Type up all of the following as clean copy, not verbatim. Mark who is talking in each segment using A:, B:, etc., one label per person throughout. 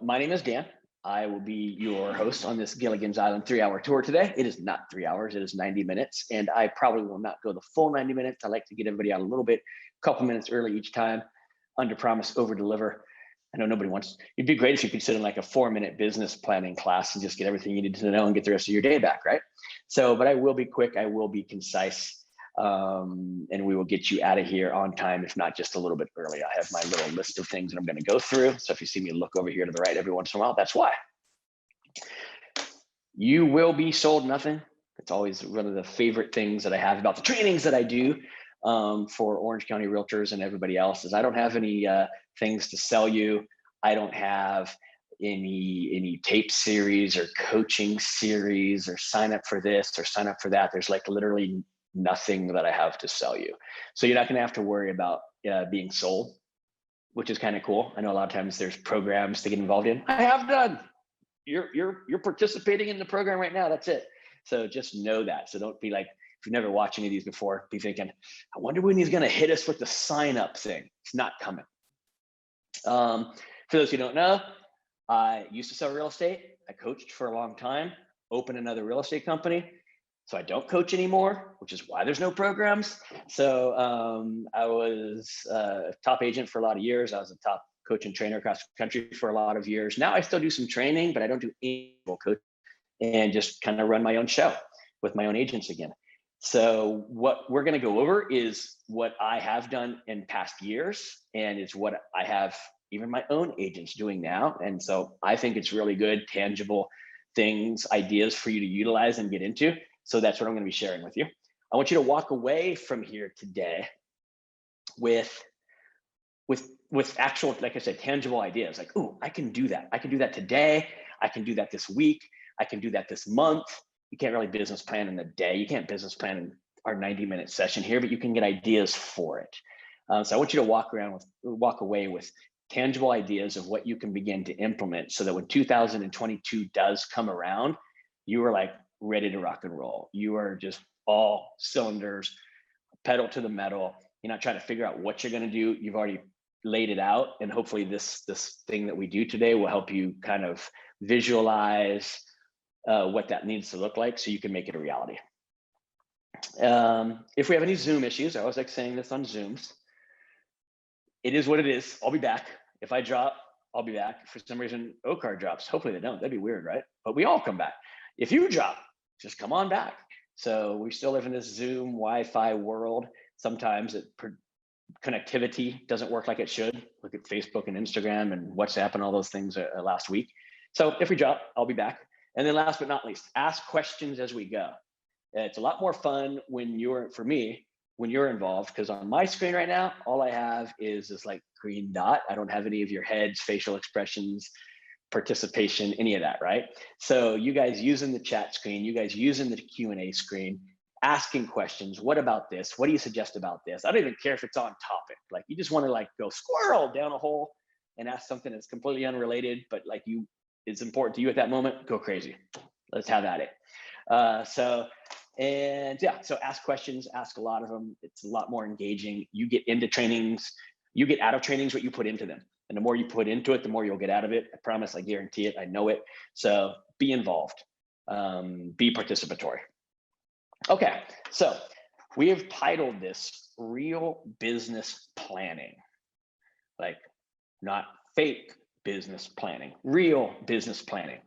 A: My name is Dan. I will be your host on this Gilligan's Island 3-hour tour today. It is not 3 hours, it is 90 minutes. And I probably will not go the full 90 minutes. I like to get everybody out a little bit, a couple minutes early each time, under promise, over deliver. I know nobody wants, it'd be great if you could sit in like a 4-minute business planning class and just get everything you need to know and get the rest of your day back, right? So, but I will be quick, I will be concise. And we will get you out of here on time, if not just a little bit early. I have my little list of things that I'm going to go through. So if you see me look over here to the right every once in a while, that's why. You will be sold nothing. It's always one of the favorite things that I have about the trainings that I do for Orange County realtors and everybody else is I don't have any things to sell you. I don't have any tape series or coaching series or sign up for this or sign up for that. There's like literally nothing that I have to sell you. So you're not going to have to worry about being sold, which is kind of cool. I know a lot of times there's programs to get involved in. I have done. You're participating in the program right now. That's it. So just know that. So don't be like, if you've never watched any of these before, be thinking, I wonder when he's going to hit us with the sign up thing. It's not coming. For those who don't know, I used to sell real estate. I coached for a long time, opened another real estate company. So I don't coach anymore, which is why there's no programs. So I was a top agent for a lot of years. I was a top coach and trainer across the country for a lot of years. Now I still do some training, but I don't do any coaching and just kind of run my own show with my own agents again. So what we're going to go over is what I have done in past years, and it's what I have even my own agents doing now. And so I think it's really good, tangible things, ideas for you to utilize and get into. So that's what I'm going to be sharing with you. I want you to walk away from here today with actual, like I said, tangible ideas. Like, oh, I can do that. I can do that today. I can do that this week. I can do that this month. You can't really business plan in a day. You can't business plan in our 90-minute session here, but you can get ideas for it. So I want you to walk away with tangible ideas of what you can begin to implement so that when 2022 does come around, you are like, ready to rock and roll. You are just all cylinders, pedal to the metal. You're not trying to figure out what you're going to do. You've already laid it out. And hopefully this thing that we do today will help you kind of visualize what that needs to look like so you can make it a reality. If we have any Zoom issues, I always like saying this on Zooms, it is what it is. I'll be back. If I drop, I'll be back. If for some reason OCAR drops, hopefully they don't. That'd be weird, right? But we all come back. If you drop, just come on back. So we still live in this Zoom Wi-Fi world. Sometimes connectivity doesn't work like it should. Look at Facebook and Instagram and WhatsApp and all those things last week. So if we drop, I'll be back. And then last but not least, ask questions as we go. It's a lot more fun when you're involved, because on my screen right now, all I have is this like green dot. I don't have any of your heads, facial expressions, participation, any of that, right? So you guys using the chat screen, you guys using the Q&A screen, asking questions. What about this? What do you suggest about this? I don't even care if it's on topic. Like you just want to like go squirrel down a hole and ask something that's completely unrelated, but like it's important to you at that moment. Go crazy. Let's have at it. So ask questions, ask a lot of them. It's a lot more engaging. You get into trainings, you get out of trainings what you put into them. And the more you put into it, the more you'll get out of it. I promise, I guarantee it, I know it. So be involved, be participatory. Okay, so we have titled this Real Business Planning. Like not fake business planning, real business planning.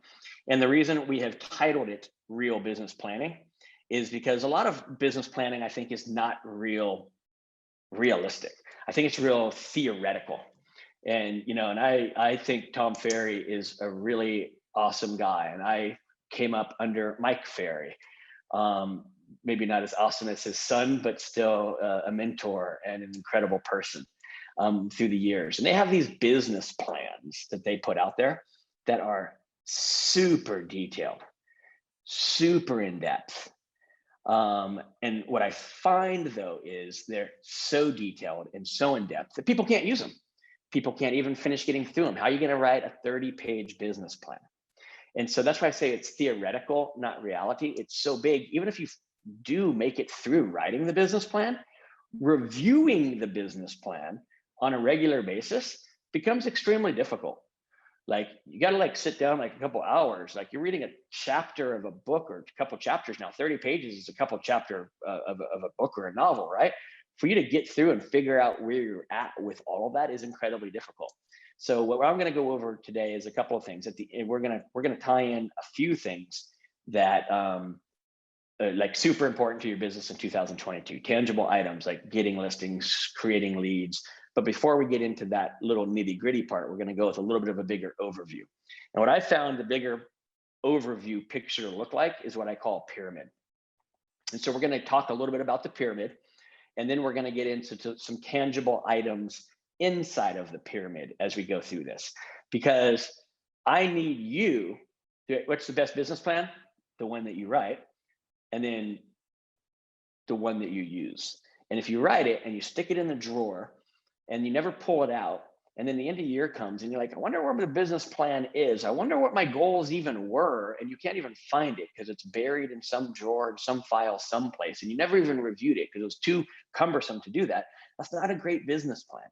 A: And the reason we have titled it Real Business Planning is because a lot of business planning, I think, is not realistic. I think it's real theoretical. And, and I think Tom Ferry is a really awesome guy. And I came up under Mike Ferry. Maybe not as awesome as his son, but still a mentor and an incredible person through the years. And they have these business plans that they put out there that are super detailed, super in depth. And what I find though, is they're so detailed and so in depth that people can't use them. People can't even finish getting through them. How are you going to write a 30-page business plan? And so that's why I say it's theoretical, not reality. It's so big. Even if you do make it through writing the business plan, reviewing the business plan on a regular basis becomes extremely difficult. Like you got to like sit down like a couple hours. Like you're reading a chapter of a book or a couple chapters now. 30 pages is a couple chapter of a book or a novel, right? For you to get through and figure out where you're at with all of that is incredibly difficult. So what I'm going to go over today is a couple of things. At the end, we're gonna tie in a few things that like super important to your business in 2022. Tangible items like getting listings, creating leads. But before we get into that little nitty gritty part, we're going to go with a little bit of a bigger overview. And what I found the bigger overview picture to look like is what I call pyramid. And so we're going to talk a little bit about the pyramid, and then we're going to get into some tangible items inside of the pyramid as we go through this. Because I need you to, what's the best business plan? The one that you write, and then the one that you use. And if you write it and you stick it in the drawer and you never pull it out, and then the end of the year comes and you're like, I wonder where the business plan is. I wonder what my goals even were. And you can't even find it because it's buried in some drawer, in some file, someplace. And you never even reviewed it because it was too cumbersome to do that. That's not a great business plan.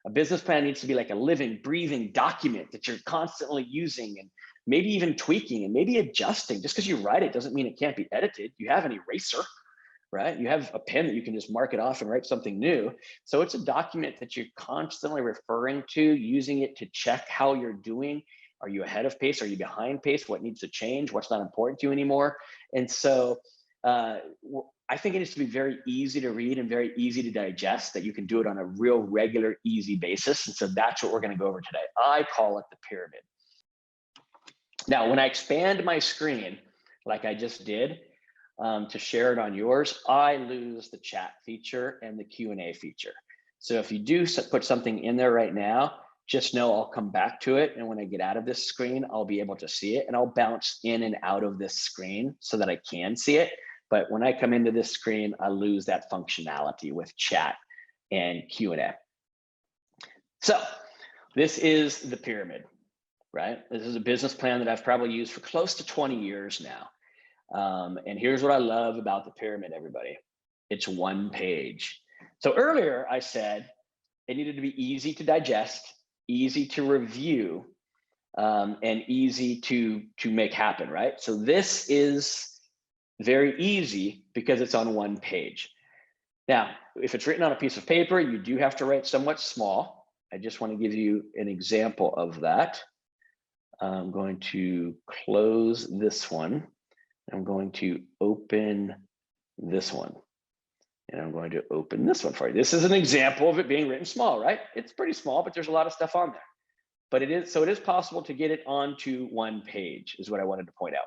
A: A business plan needs to be like a living, breathing document that you're constantly using and maybe even tweaking and maybe adjusting. Just because you write it doesn't mean it can't be edited. You have an eraser, right? You have a pen that you can just mark it off and write something new. So it's a document that you're constantly referring to, using it to check how you're doing. Are you ahead of pace? Are you behind pace? What needs to change? What's not important to you anymore? And so I think it needs to be very easy to read and very easy to digest, that you can do it on a real regular, easy basis. And so that's what we're going to go over today. I call it the pyramid. Now, when I expand my screen, like I just did, to share it on yours, I lose the chat feature and the Q&A feature. So if you do put something in there right now, just know I'll come back to it. And when I get out of this screen, I'll be able to see it, and I'll bounce in and out of this screen so that I can see it. But when I come into this screen, I lose that functionality with chat and Q&A. So this is the pyramid, right? This is a business plan that I've probably used for close to 20 years now. And here's what I love about the pyramid, everybody. It's one page. So earlier I said it needed to be easy to digest, easy to review, and easy to make happen, right? So this is very easy because it's on one page. Now, if it's written on a piece of paper, you do have to write somewhat small. I just want to give you an example of that. I'm going to close this one. I'm going to open this one, and I'm going to open this one for you. This is an example of it being written small, right? It's pretty small, but there's a lot of stuff on there. But it is possible to get it onto one page, is what I wanted to point out.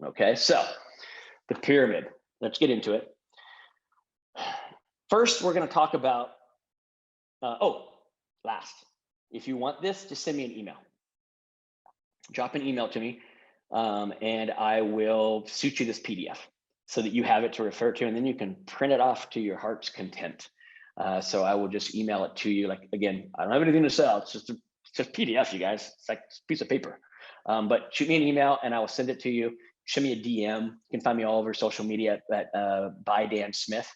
A: Okay, so the pyramid, let's get into it. First, we're going to talk about, last, if you want this, just send me an email. Drop an email to me, and I will shoot you this PDF so that you have it to refer to, and then you can print it off to your heart's content. So I will just email it to you. Like, again, I don't have anything to sell. It's just a PDF, you guys. It's like a piece of paper. But shoot me an email and I will send it to you. Send me a DM. You can find me all over social media at by Dan Smith.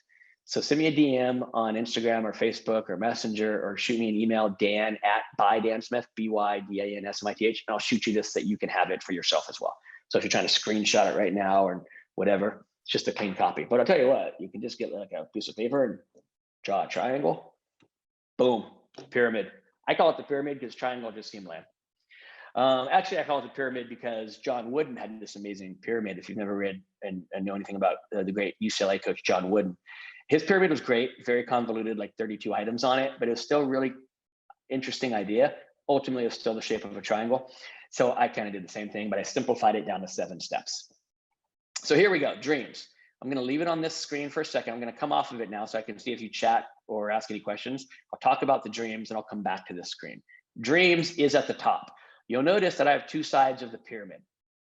A: So send me a DM on Instagram or Facebook or Messenger, or shoot me an email, Dan@bydansmith, BYDANSMITH, and I'll shoot you this so that you can have it for yourself as well. So if you're trying to screenshot it right now or whatever, it's just a clean copy. But I'll tell you what, you can just get like a piece of paper and draw a triangle. Boom, pyramid. I call it the pyramid because triangle just seemed lame. Actually, I call it the pyramid because John Wooden had this amazing pyramid. If you've never read and know anything about the great UCLA coach, John Wooden, his pyramid was great, very convoluted, like 32 items on it, but it was still a really interesting idea. Ultimately, it was still the shape of a triangle. So I kind of did the same thing, but I simplified it down to 7 steps. So here we go, dreams. I'm going to leave it on this screen for a second. I'm going to come off of it now so I can see if you chat or ask any questions. I'll talk about the dreams and I'll come back to this screen. Dreams is at the top. You'll notice that I have 2 sides of the pyramid.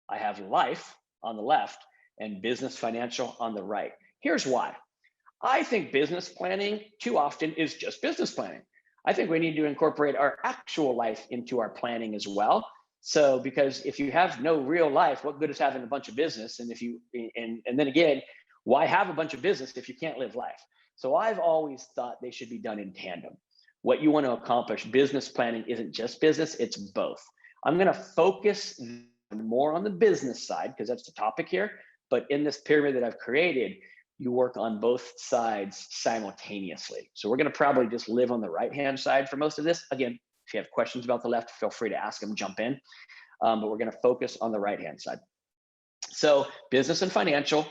A: I have life on the left and business financial on the right. Here's why. I think business planning too often is just business planning. I think we need to incorporate our actual life into our planning as well. So, because if you have no real life, what good is having a bunch of business? And if you, and then again, why have a bunch of business if you can't live life? So I've always thought they should be done in tandem. what you want to accomplish. Business planning isn't just business, it's both. I'm going to focus more on the business side because that's the topic here. But in this pyramid that I've created, you work on both sides simultaneously. So we're going to probably just live on the right-hand side for most of this. Again, if you have questions about the left, feel free to ask them, jump in. But we're going to focus on the right-hand side. So business and financial,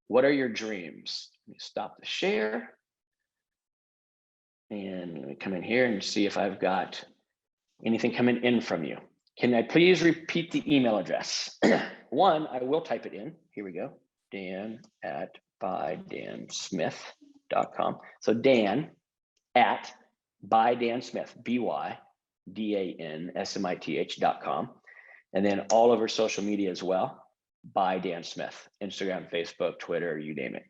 A: what are your dreams? Let me stop the share. And let me come in here and see if I've got anything coming in from you. Can I please repeat the email address? One, I will type it in. Here we go. Dan@bydansmith.com. So Dan at bydansmith, BYDANSMITH.com. And then all over social media as well, by Dan Smith, Instagram, Facebook, Twitter, you name it.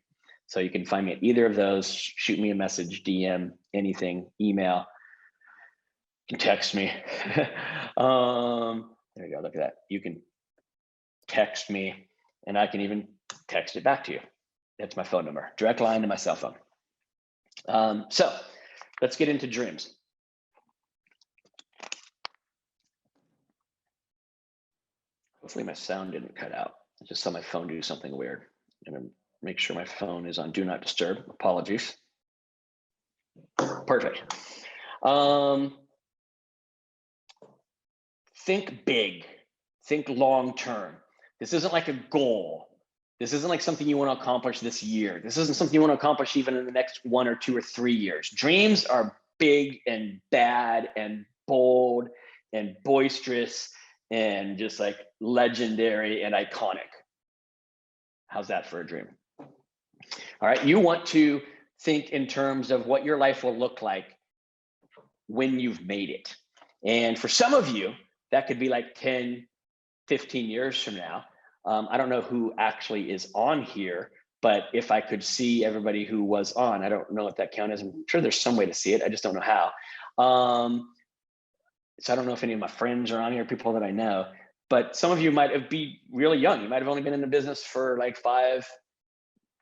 A: So you can find me at either of those. Shoot me a message, DM, anything, email. You can text me. There you go, look at that. You can text me and I can even text it back to you. That's my phone number, direct line to my cell phone. So let's get into dreams. Hopefully my sound didn't cut out. I just saw my phone do something weird. I'm gonna make sure my phone is on do not disturb. Apologies. Perfect. Think big, think long-term. This isn't like a goal. This isn't like something you want to accomplish this year. This isn't something you want to accomplish even in the next 1 or 2 or 3 years. Dreams are big and bad and bold and boisterous and just like legendary and iconic. How's that for a dream? All right, you want to think in terms of what your life will look like when you've made it. And for some of you, that could be like 10, 15 years from now. I don't know who actually is on here, but if I could see everybody who was on, I don't know what that count is. I'm sure there's some way to see it. I just don't know how. So I don't know if any of my friends are on here, people that I know, but some of you might be really young. You might have only been in the business for like 5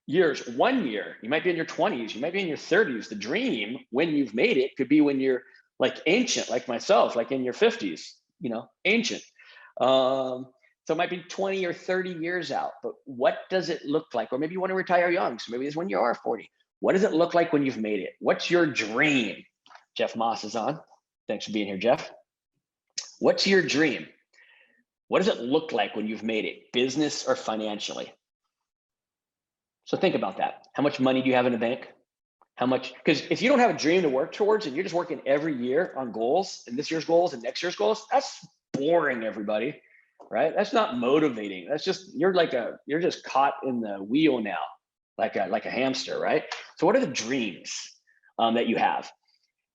A: years, 1 year. You might be in your 20s. You might be in your 30s. The dream when you've made it could be when you're like ancient, like myself, like in your 50s, you know, ancient. So it might be 20 or 30 years out, but what does it look like? Or maybe you want to retire young. So maybe it's when you are 40. What does it look like when you've made it? What's your dream? Jeff Moss is on. Thanks for being here, Jeff. What's your dream? What does it look like when you've made it, business or financially? So think about that. How much money do you have in the bank? How much, because if you don't have a dream to work towards and you're just working every year on goals and this year's goals and next year's goals, that's boring, everybody, right? That's not motivating. That's just, you're just caught in the wheel now, like a hamster, right? So what are the dreams that you have?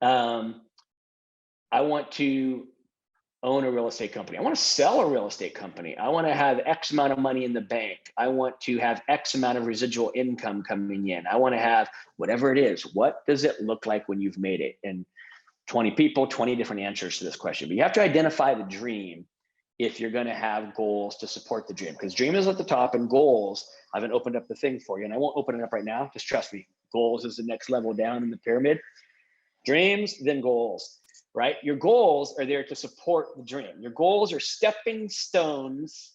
A: I want to own a real estate company. I want to sell a real estate company. I want to have X amount of money in the bank. I want to have X amount of residual income coming in. I want to have whatever it is. What does it look like when you've made it? And 20 people, 20 different answers to this question. But you have to identify the dream if you're going to have goals to support the dream, because dream is at the top and goals, I haven't opened up the thing for you and I won't open it up right now. Just trust me. Goals is the next level down in the pyramid. Dreams, then goals. Right? Your goals are there to support the dream. Your goals are stepping stones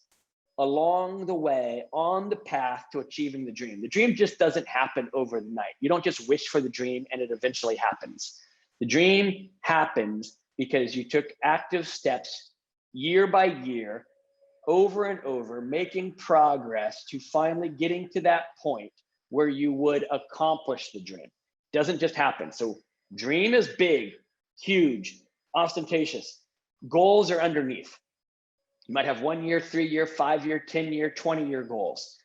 A: along the way on the path to achieving the dream. The dream just doesn't happen overnight. You don't just wish for the dream and it eventually happens. The dream happens because you took active steps year by year, over and over, making progress to finally getting to that point where you would accomplish the dream. It doesn't just happen. So dream is big, huge, ostentatious. Goals are underneath. You might have 1 year, 3 year, 5 year, 10 year, 20 year goals.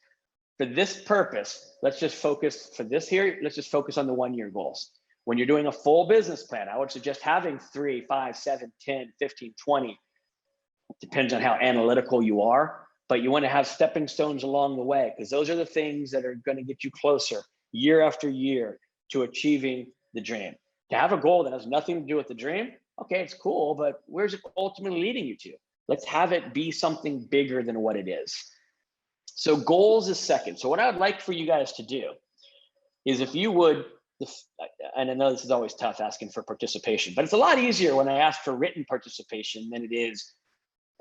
A: For this purpose, let's just focus for this here. Let's just focus on the 1 year goals. When you're doing a full business plan, I would suggest having 3, 5, 7, 10, 15, 20. Depends on how analytical you are, but you want to have stepping stones along the way because those are the things that are going to get you closer year after year to achieving the dream. To have a goal that has nothing to do with the dream, okay, it's cool, but where's it ultimately leading you to? Let's have it be something bigger than what it is. So goals is second. So what I would like for you guys to do is if you would and I know this is always tough asking for participation, but it's a lot easier when I ask for written participation than it is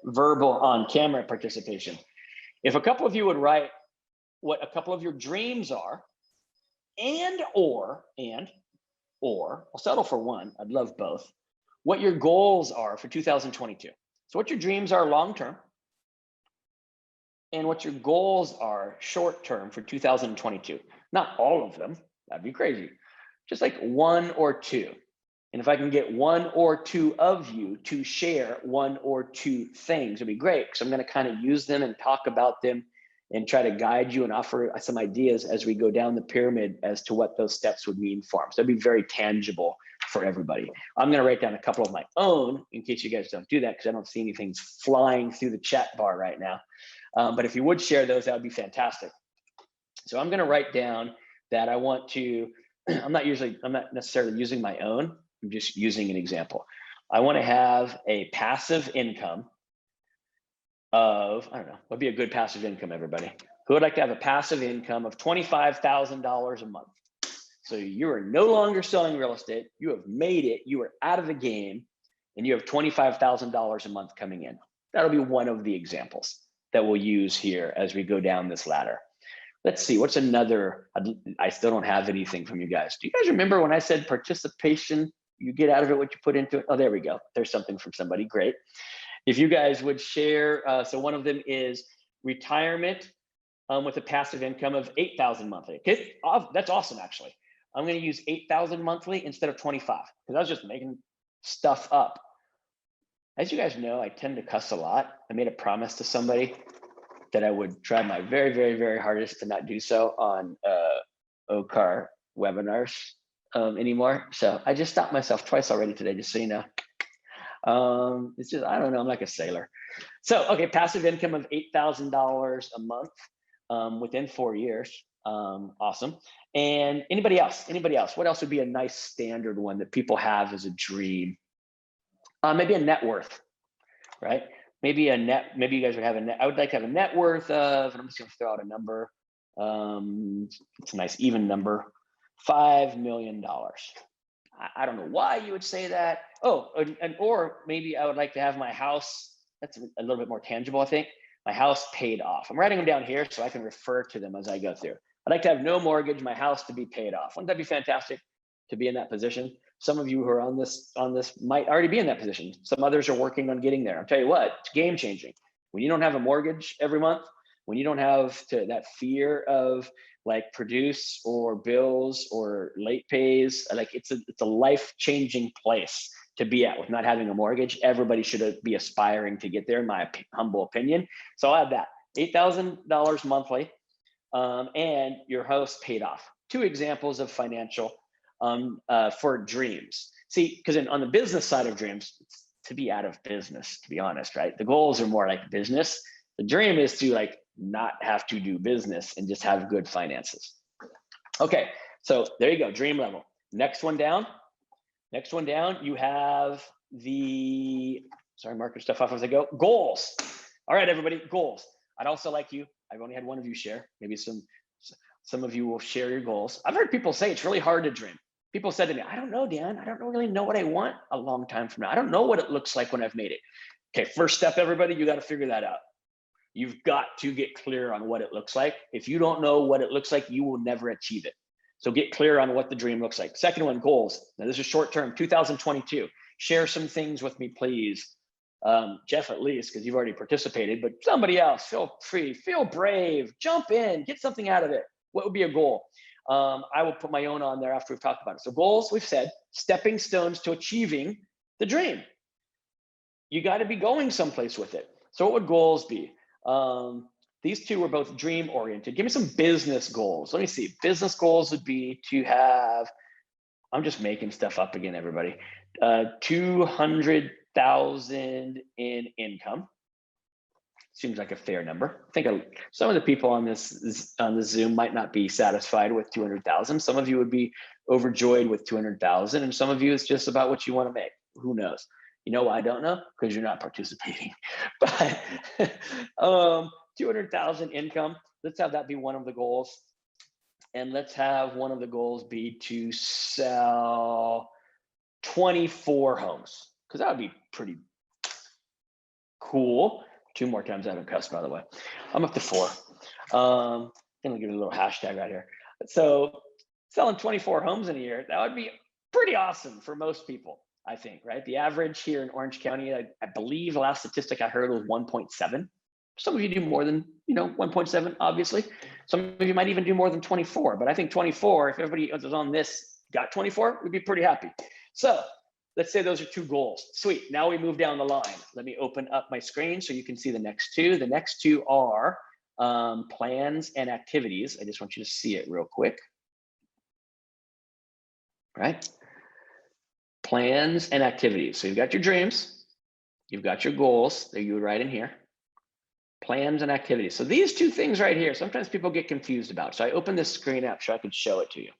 A: verbal on camera participation. If a couple of you would write what a couple of your dreams are, or, I'll settle for one, I'd love both, what your goals are for 2022. So what your dreams are long-term, and what your goals are short-term for 2022. Not all of them, that'd be crazy. Just like one or two. And if I can get one or two of you to share one or two things, it'd be great, because I'm going to kind of use them and talk about them and try to guide you and offer some ideas as we go down the pyramid as to what those steps would mean for them. So it'd be very tangible for everybody. I'm going to write down a couple of my own in case you guys don't do that, because I don't see anything flying through the chat bar right now. But if you would share those, that would be fantastic. So I'm going to write down that I want to, I'm not necessarily using my own, I'm just using an example. I want to have a passive income of, I don't know, what'd be a good passive income, everybody? Who would like to have a passive income of $25,000 a month? So you are no longer selling real estate, you have made it, you are out of the game, and you have $25,000 a month coming in. That'll be one of the examples that we'll use here as we go down this ladder. Let's see, what's another? I still don't have anything from you guys. Do you guys remember when I said participation, you get out of it what you put into it? Oh, there we go. There's something from somebody, great. If you guys would share, so one of them is retirement with a passive income of $8,000 monthly. Okay, that's awesome, actually. I'm gonna use $8,000 monthly instead of 25, because I was just making stuff up. As you guys know, I tend to cuss a lot. I made a promise to somebody that I would try my very, very, very hardest to not do so on OCAR webinars anymore. So I just stopped myself twice already today, just so you know. It's just, I don't know, I'm like a sailor. So, okay, passive income of $8,000 a month within 4 years. Awesome. And anybody else? What else would be a nice standard one that people have as a dream? Maybe a net worth, right? Maybe you guys would have a net. I would like to have a net worth of, and I'm just gonna throw out a number. It's a nice even number, $5 million. I don't know why you would say that. Oh, or maybe I would like to have my house, that's a little bit more tangible, I think. My house paid off. I'm writing them down here so I can refer to them as I go through. I'd like to have no mortgage, my house to be paid off. Wouldn't that be fantastic to be in that position? Some of you who are on this might already be in that position. Some others are working on getting there. I'll tell you what, it's game changing. When you don't have a mortgage every month, when you don't have that fear of like produce or bills or late pays, like it's a life-changing place to be at with not having a mortgage. Everybody should be aspiring to get there, in my humble opinion. So I'll add that, $8,000 monthly, and your house paid off. Two examples of financial for dreams. See, because on the business side of dreams, it's to be out of business, to be honest, right? The goals are more like business. The dream is to like not have to do business and just have good finances. Okay, so there you go, dream level. Next one down, you have the, sorry, marking stuff off as I go, goals. All right, everybody, goals. I'd also like you, I've only had one of you share, maybe some of you will share your goals. I've heard people say it's really hard to dream. People said to me, I don't know, Dan, I don't really know what I want a long time from now. I don't know what it looks like when I've made it. Okay, first step, everybody, you got to figure that out. You've got to get clear on what it looks like. If you don't know what it looks like, you will never achieve it. So get clear on what the dream looks like. Second one, goals. Now this is short term, 2022. Share some things with me, please. Jeff, at least, because you've already participated, but somebody else, feel free, feel brave, jump in, get something out of it. What would be a goal? I will put my own on there after we've talked about it. So goals, we've said, stepping stones to achieving the dream. You got to be going someplace with it. So what would goals be? These two were both dream oriented. Give me some business goals. Let me see. Business goals would be to have, I'm just making stuff up again, everybody. 200,000 in income. Seems like a fair number. I think some of the people on the Zoom might not be satisfied with 200,000. Some of you would be overjoyed with 200,000, and some of you it's just about what you want to make. Who knows? You know why I don't know? Because you're not participating. But 200,000 income. Let's have that be one of the goals. And let's have one of the goals be to sell 24 homes, because that would be pretty cool. 2 more times I haven't cussed, by the way. I'm up to 4. I'm gonna give it a little hashtag right here. So selling 24 homes in a year, that would be pretty awesome for most people, I think, right? The average here in Orange County, I believe the last statistic I heard was 1.7. Some of you do more than 1.7, obviously. Some of you might even do more than 24, but I think 24, if everybody was on this got 24, we'd be pretty happy. So let's say those are 2 goals. Sweet. Now we move down the line. Let me open up my screen so you can see the next 2. The next 2 are plans and activities. I just want you to see it real quick. Right? Plans and activities. So you've got your dreams, you've got your goals that you would write in here. Plans and activities. So these 2 things right here, sometimes people get confused about. So I opened this screen up so I could show it to you.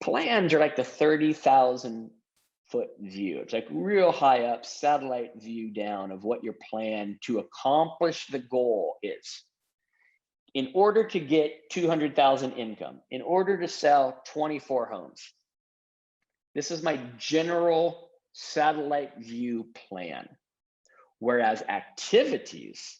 A: Plans are like the 30,000-foot view. It's like real high up, satellite view down of what your plan to accomplish the goal is. In order to get 200,000 income, in order to sell 24 homes, this is my general satellite view plan. Whereas activities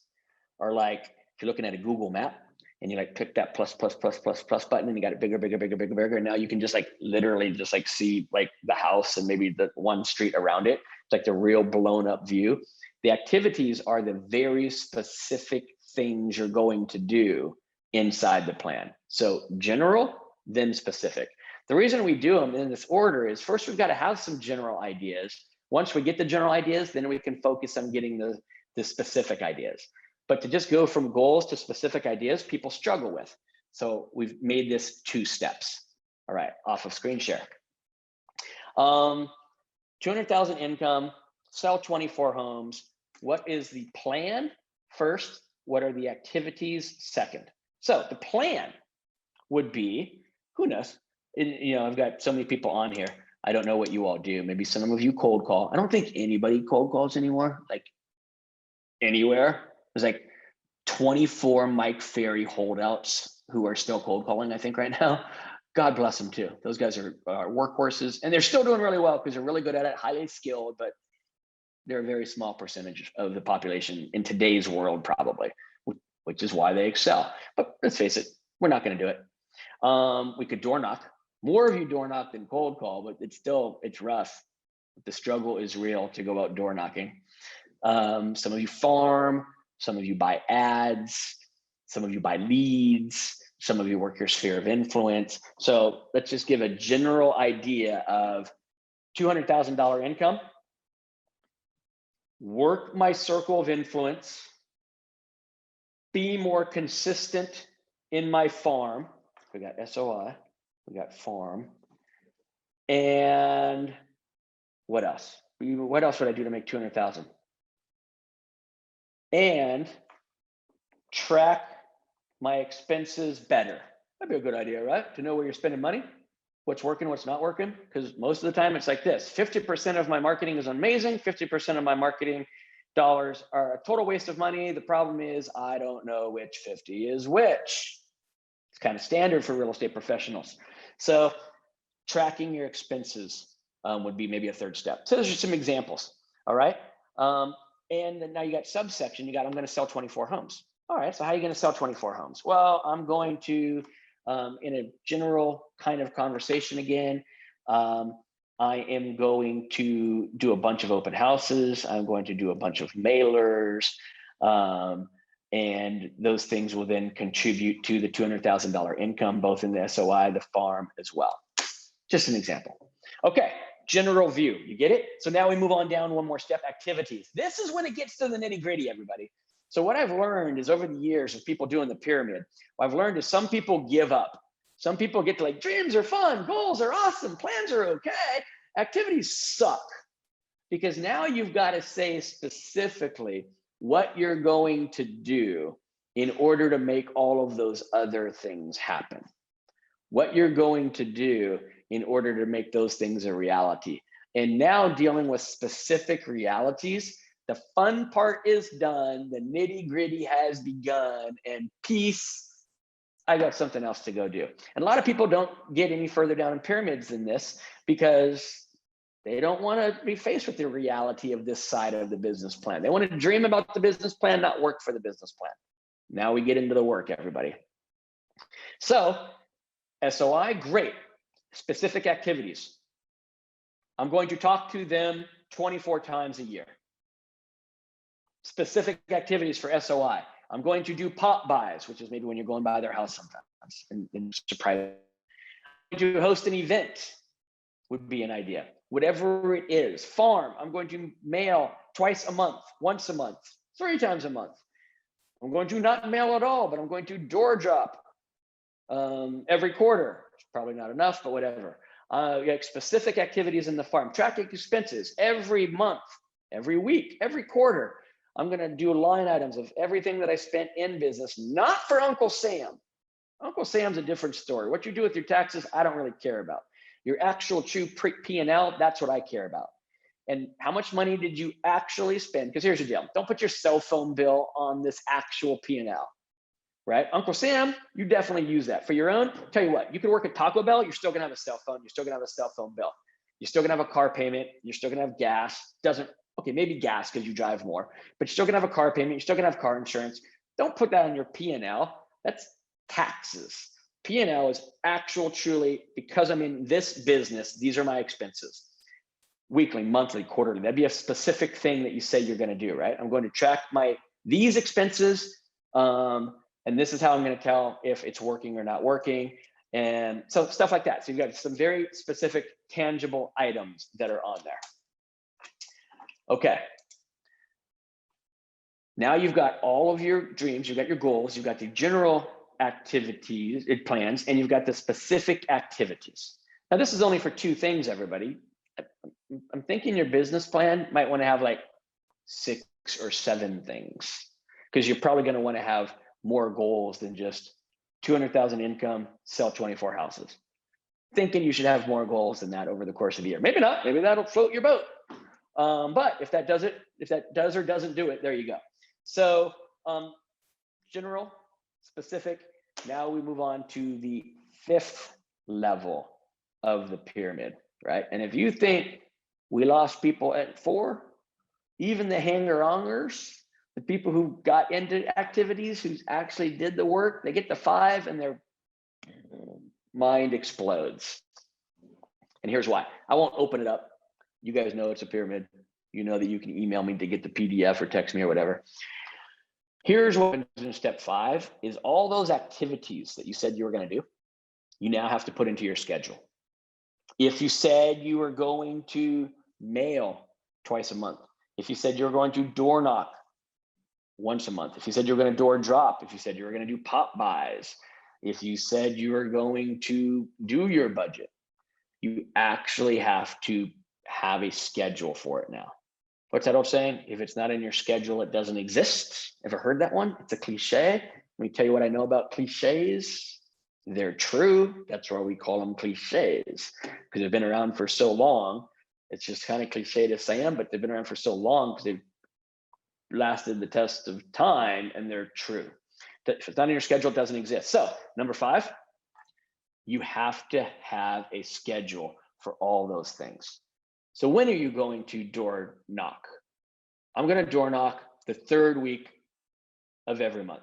A: are like, if you're looking at a Google map and you like click that plus button and you got it bigger, and now you can just like literally just like see like the house and maybe the one street around it. It's like the real blown up view. The activities are the very specific things you're going to do inside the plan. So general, then specific. The reason we do them in this order is first we've got to have some general ideas. Once we get the general ideas, then we can focus on getting the specific ideas. But to just go from goals to specific ideas, people struggle with. So we've made this 2 steps. All right, off of screen share. 200,000 income, sell 24 homes. What is the plan first? What are the activities second? So the plan would be, who knows? I've got so many people on here. I don't know what you all do. Maybe some of you cold call. I don't think anybody cold calls anymore, like anywhere. There's like 24 Mike Ferry holdouts who are still cold calling, I think, right now. God bless them too. Those guys are workhorses, and they're still doing really well because they're really good at it, highly skilled, but they're a very small percentage of the population in today's world, probably, which is why they excel. But let's face it, we're not going to do it. We could door knock. More of you door knock than cold call, but it's rough. The struggle is real to go out door knocking. Some of you farm, some of you buy ads, some of you buy leads, some of you work your sphere of influence. So let's just give a general idea of $200,000 income, work my circle of influence, be more consistent in my farm. We got SOI, we got farm, and what else? What else would I do to make 200,000? And track my expenses better. That'd be a good idea, right? To know where you're spending money, what's working, what's not working. Because most of the time it's like this: 50% of my marketing is amazing, 50% of my marketing dollars are a total waste of money. The problem is I don't know which 50 is which. It's kind of standard for real estate professionals. So tracking your expenses would be maybe a third step. So those are some examples. All right. And then now you got subsection. You got, I'm going to sell 24 homes. All right. So how are you going to sell 24 homes? Well, I'm going to, in a general kind of conversation again, I am going to do a bunch of open houses. I'm going to do a bunch of mailers. And those things will then contribute to the $200,000 income, both in the SOI, the farm as well. Just an example. Okay, general view, you get it? So now we move on down one more step, activities. This is when it gets to the nitty gritty, everybody. So what I've learned is over the years of people doing the pyramid, what I've learned is some people give up. Some people get to like, dreams are fun, goals are awesome, plans are okay, activities suck. Because now you've got to say specifically what you're going to do in order to make all of those other things happen. What you're going to do in order to make those things a reality. And now dealing with specific realities, the fun part is done, the nitty gritty has begun, and peace I got something else to go do. And a lot of people don't get any further down in pyramids than this because they don't want to be faced with the reality of this side of the business plan. They want to dream about the business plan, not work for the business plan. Now we get into the work, everybody. So SOI, great. Specific activities. I'm going to talk to them 24 times a year. Specific activities for SOI. I'm going to do pop buys, which is maybe when you're going by their house sometimes and just a private. I'm going to host an event would be an idea. Whatever it is. Farm, I'm going to mail twice a month, once a month, 3 times a month. I'm going to not mail at all, but I'm going to door drop every quarter. It's probably not enough, but whatever. Specific activities in the farm. Tracking expenses every month, every week, every quarter. I'm going to do line items of everything that I spent in business, not for Uncle Sam. Uncle Sam's a different story. What you do with your taxes, I don't really care about. Your actual true P&L, that's what I care about. And how much money did you actually spend? Because here's the deal. Don't put your cell phone bill on this actual P&L, right? Uncle Sam, you definitely use that. For your own, tell you what, you could work at Taco Bell, you're still going to have a cell phone. You're still going to have a cell phone bill. You're still going to have a car payment. You're still going to have gas. Okay, maybe gas because you drive more, but you're still going to have a car payment. You're still going to have car insurance. Don't put that on your P&L. That's taxes. P&L is actual, truly, because I'm in this business, these are my expenses. Weekly, monthly, quarterly. That'd be a specific thing that you say you're going to do, right? I'm going to track these expenses, and this is how I'm going to tell if it's working or not working. And so stuff like that. So you've got some very specific, tangible items that are on there. Okay. Now you've got all of your dreams, you've got your goals, you've got the general activities, plans, and you've got the specific activities. Now this is only for 2 things, everybody. I'm thinking your business plan might want to have like 6 or 7 things, because you're probably going to want to have more goals than just 200,000 income, sell 24 houses. Thinking you should have more goals than that over the course of the year. Maybe not, maybe that'll float your boat. But if that does or doesn't do it, there you go. So general, specific. Now we move on to the 5th level of the pyramid, right? And if you think we lost people at 4, even the hanger-ongers, the people who got into activities, who actually did the work, they get to 5 and their mind explodes. And here's why. I won't open it up. You guys know it's a pyramid. You know that you can email me to get the PDF or text me or whatever. Here's what in step 5 is all those activities that you said you were going to do, you now have to put into your schedule. If you said you were going to mail twice a month, if you said you were going to door knock once a month, if you said you were going to door drop, if you said you were going to do pop buys, if you said you were going to do your budget, you actually have to have a schedule for it now. What's that old saying? If it's not in your schedule, it doesn't exist. Ever heard that one? It's a cliche. Let me tell you what I know about cliches. They're true. That's why we call them cliches, because they've been around for so long. It's just kind of cliche to say them, but they've been around for so long because they've lasted the test of time and they're true. If it's not in your schedule, it doesn't exist. So number 5, you have to have a schedule for all those things. So when are you going to door knock? I'm going to door knock the 3rd week of every month.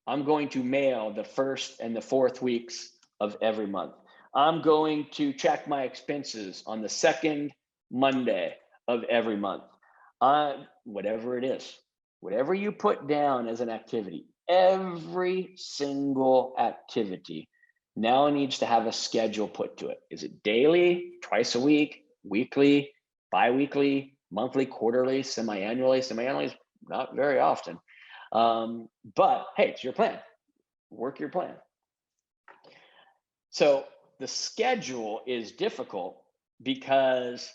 A: I'm going to mail the 1st and the 4th weeks of every month. I'm going to track my expenses on the 2nd Monday of every month. Whatever it is, whatever you put down as an activity, every single activity now needs to have a schedule put to it. Is it daily, twice a week, weekly, bi-weekly, monthly, quarterly, semi-annually? Semi-annually is not very often. But hey, it's your plan. Work your plan. So the schedule is difficult because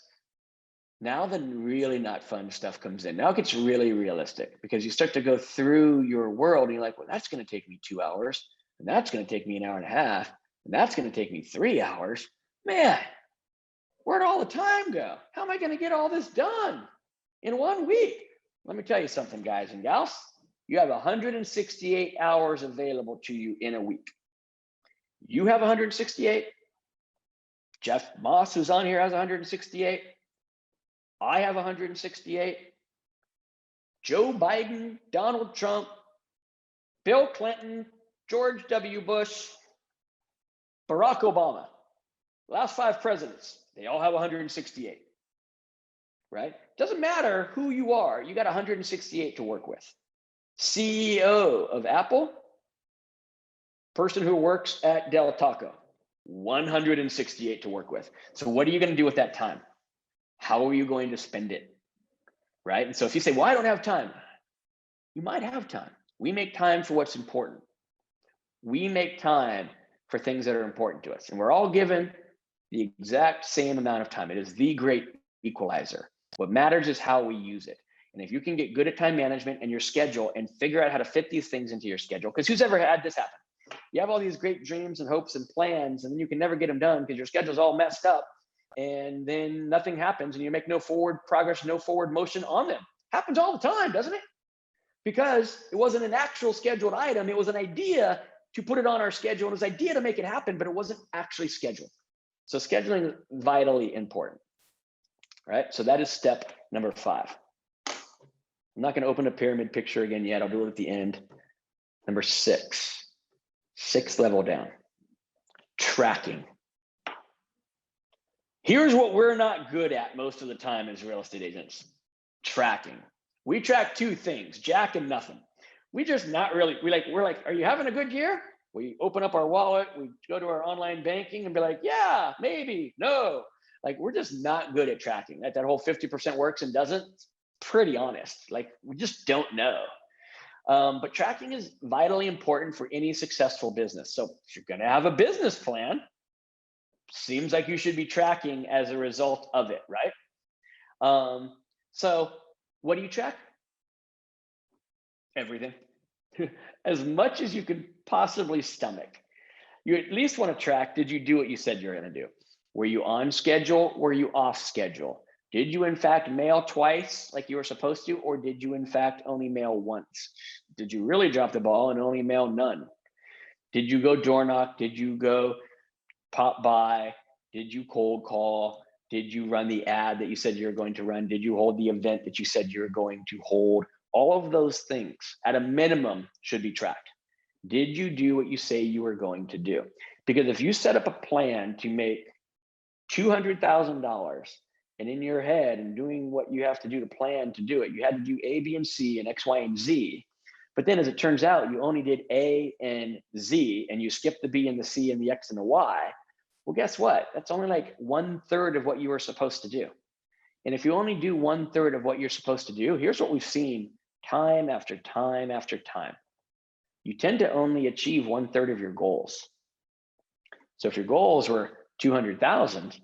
A: now the really not fun stuff comes in. Now it gets really realistic because you start to go through your world and you're like, well, that's going to take me 2 hours, and that's going to take me an hour and a half, and that's going to take me 3 hours. Man, where'd all the time go? How am I going to get all this done in 1 week? Let me tell you something, guys and gals. You have 168 hours available to you in a week. You have 168. Jeff Moss, who's on here, has 168. I have 168. Joe Biden, Donald Trump, Bill Clinton, George W. Bush, Barack Obama, last 5 presidents, they all have 168, right? Doesn't matter who you are, you got 168 to work with. CEO of Apple, person who works at Del Taco, 168 to work with. So what are you going to do with that time? How are you going to spend it, right? And so if you say, well, I don't have time, you might have time. We make time for what's important. We make time for things that are important to us. And we're all given the exact same amount of time. It is the great equalizer. What matters is how we use it. And if you can get good at time management and your schedule and figure out how to fit these things into your schedule, because who's ever had this happen? You have all these great dreams and hopes and plans, and then you can never get them done because your schedule's all messed up, and then nothing happens and you make no forward progress, no forward motion on them. Happens all the time, doesn't it? Because it wasn't an actual scheduled item, it was an idea to put it on our schedule, it was an idea to make it happen, but it wasn't actually scheduled. So scheduling is vitally important, right? So that is step number 5. I'm not going to open a pyramid picture again yet. I'll do it at the end. Number 6, 6th level down, tracking. Here's what we're not good at most of the time as real estate agents: tracking. We track 2 things, jack and nothing. We just not really, we're like, are you having a good year? We open up our wallet, we go to our online banking and be like, yeah, maybe, no. Like, we're just not good at tracking. That whole 50% works and doesn't, pretty honest. Like, we just don't know. But tracking is vitally important for any successful business. So if you're gonna have a business plan, seems like you should be tracking as a result of it, right? So what do you track? Everything. As much as you could possibly stomach. You at least want to track, did you do what you said you're going to do? Were you on schedule? Were you off schedule? Did you in fact mail twice like you were supposed to, or did you in fact only mail once? Did you really drop the ball and only mail none? Did you go door knock? Did you go pop by? Did you cold call? Did you run the ad that you said you were going to run? Did you hold the event that you said you were going to hold? All of those things at a minimum should be tracked. Did you do what you say you were going to do? Because if you set up a plan to make $200,000 and in your head and doing what you have to do to plan to do it, you had to do A, B, and C and X, Y, and Z. But then as it turns out, you only did A and Z and you skipped the B and the C and the X and the Y. Well, guess what? That's only like 1/3 of what you were supposed to do. And if you only do 1/3 of what you're supposed to do, here's what we've seen time after time after time. You tend to only achieve 1/3 of your goals. So if your goals were 200,000,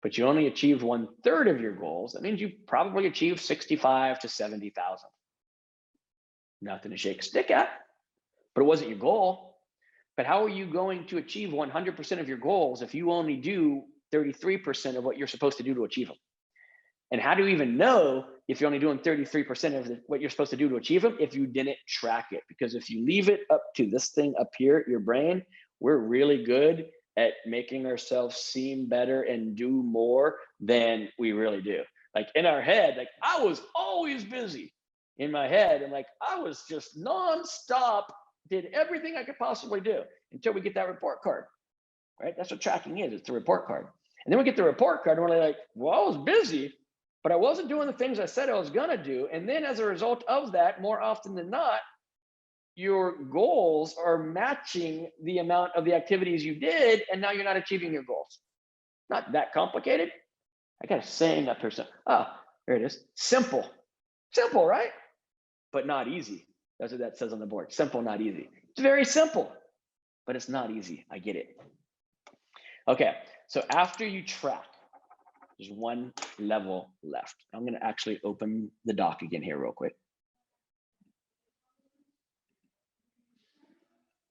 A: but you only achieved 1/3 of your goals, that means you probably achieved 65 to 70,000. Nothing to shake a stick at, but it wasn't your goal. But how are you going to achieve 100% of your goals if you only do 33% of what you're supposed to do to achieve them? And how do you even know if you're only doing 33% of what you're supposed to do to achieve them if you didn't track it? Because if you leave it up to this thing up here, your brain, we're really good at making ourselves seem better and do more than we really do. Like in our head, like I was always busy in my head, and like I was just nonstop, did everything I could possibly do until we get that report card, right? That's what tracking is, it's the report card. And then we get the report card and we're like, well, I was busy, but I wasn't doing the things I said I was gonna do. And then as a result of that, more often than not, your goals are matching the amount of the activities you did, and now you're not achieving your goals. Not that complicated. I got a saying up here. Oh, there it is. Simple. Simple, right? But not easy. That's what that says on the board. Simple, not easy. It's very simple, but it's not easy. I get it. Okay, so after you track, there's one level left. I'm going to actually open the doc again here real quick.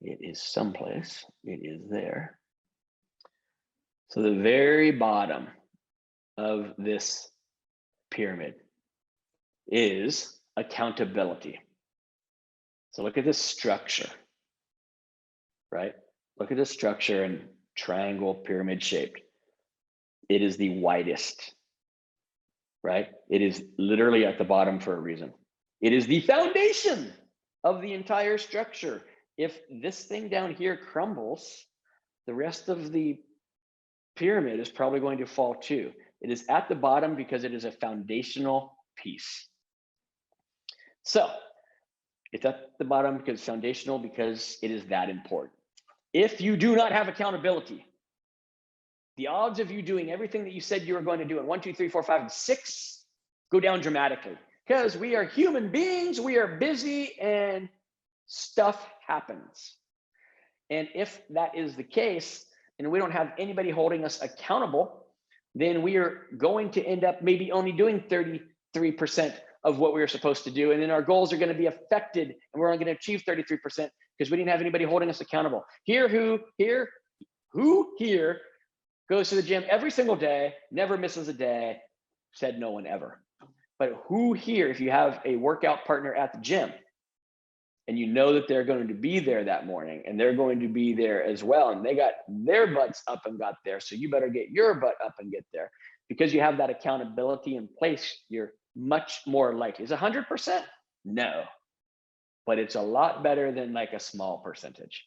A: It is someplace. It is there. So the very bottom of this pyramid is accountability. So look at this structure, right? Look at the structure and triangle pyramid shaped. It is the widest, right? It is literally at the bottom for a reason. It is the foundation of the entire structure. If this thing down here crumbles, the rest of the pyramid is probably going to fall too. It is at the bottom because it is a foundational piece. So it's at the bottom because it's foundational, because it is that important. If you do not have accountability, the odds of you doing everything that you said you were going to do in 1, 2, 3, 4, 5, and 6 go down dramatically, because we are human beings, we are busy, and stuff happens. And if that is the case, and we don't have anybody holding us accountable, then we are going to end up maybe only doing 33% of what we were supposed to do. And then our goals are going to be affected, and we're only going to achieve 33% because we didn't have anybody holding us accountable. Who here goes to the gym every single day, never misses a day? Said no one ever. But who here, if you have a workout partner at the gym and you know that they're going to be there that morning and they're going to be there as well, and they got their butts up and got there, so you better get your butt up and get there, because you have that accountability in place, you're much more likely. Is 100%? No, but it's a lot better than like a small percentage.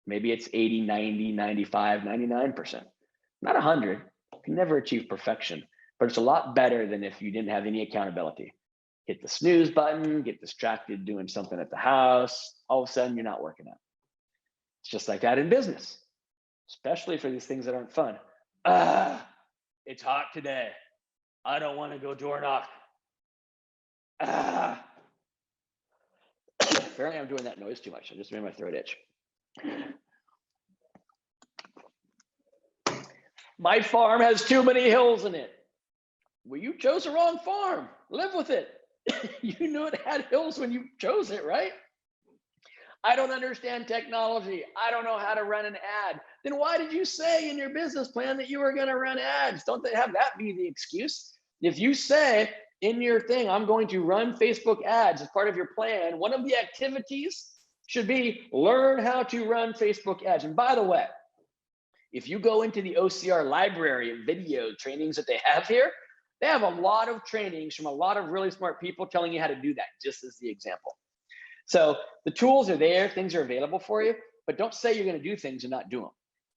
A: Maybe it's 80, 90, 95, 99%. Not 100. You can never achieve perfection, but it's a lot better than if you didn't have any accountability. Hit the snooze button, get distracted doing something at the house, all of a sudden you're not working out. It's just like that in business, especially for these things that aren't fun. It's hot today. I don't want to go door knock. Apparently I'm doing that noise too much. I just made my throat itch. My farm has too many hills in it. Well, you chose the wrong farm. Live with it. You knew it had hills when you chose it, right? I don't understand technology. I don't know how to run an ad. Then why did you say in your business plan that you were going to run ads? Don't they have that be the excuse? If you say in your thing, I'm going to run Facebook ads as part of your plan, one of the activities should be learn how to run Facebook ads. And by the way, if you go into the OCR library of video trainings that they have here, they have a lot of trainings from a lot of really smart people telling you how to do that, just as the example. So the tools are there, things are available for you, but don't say you're going to do things and not do them.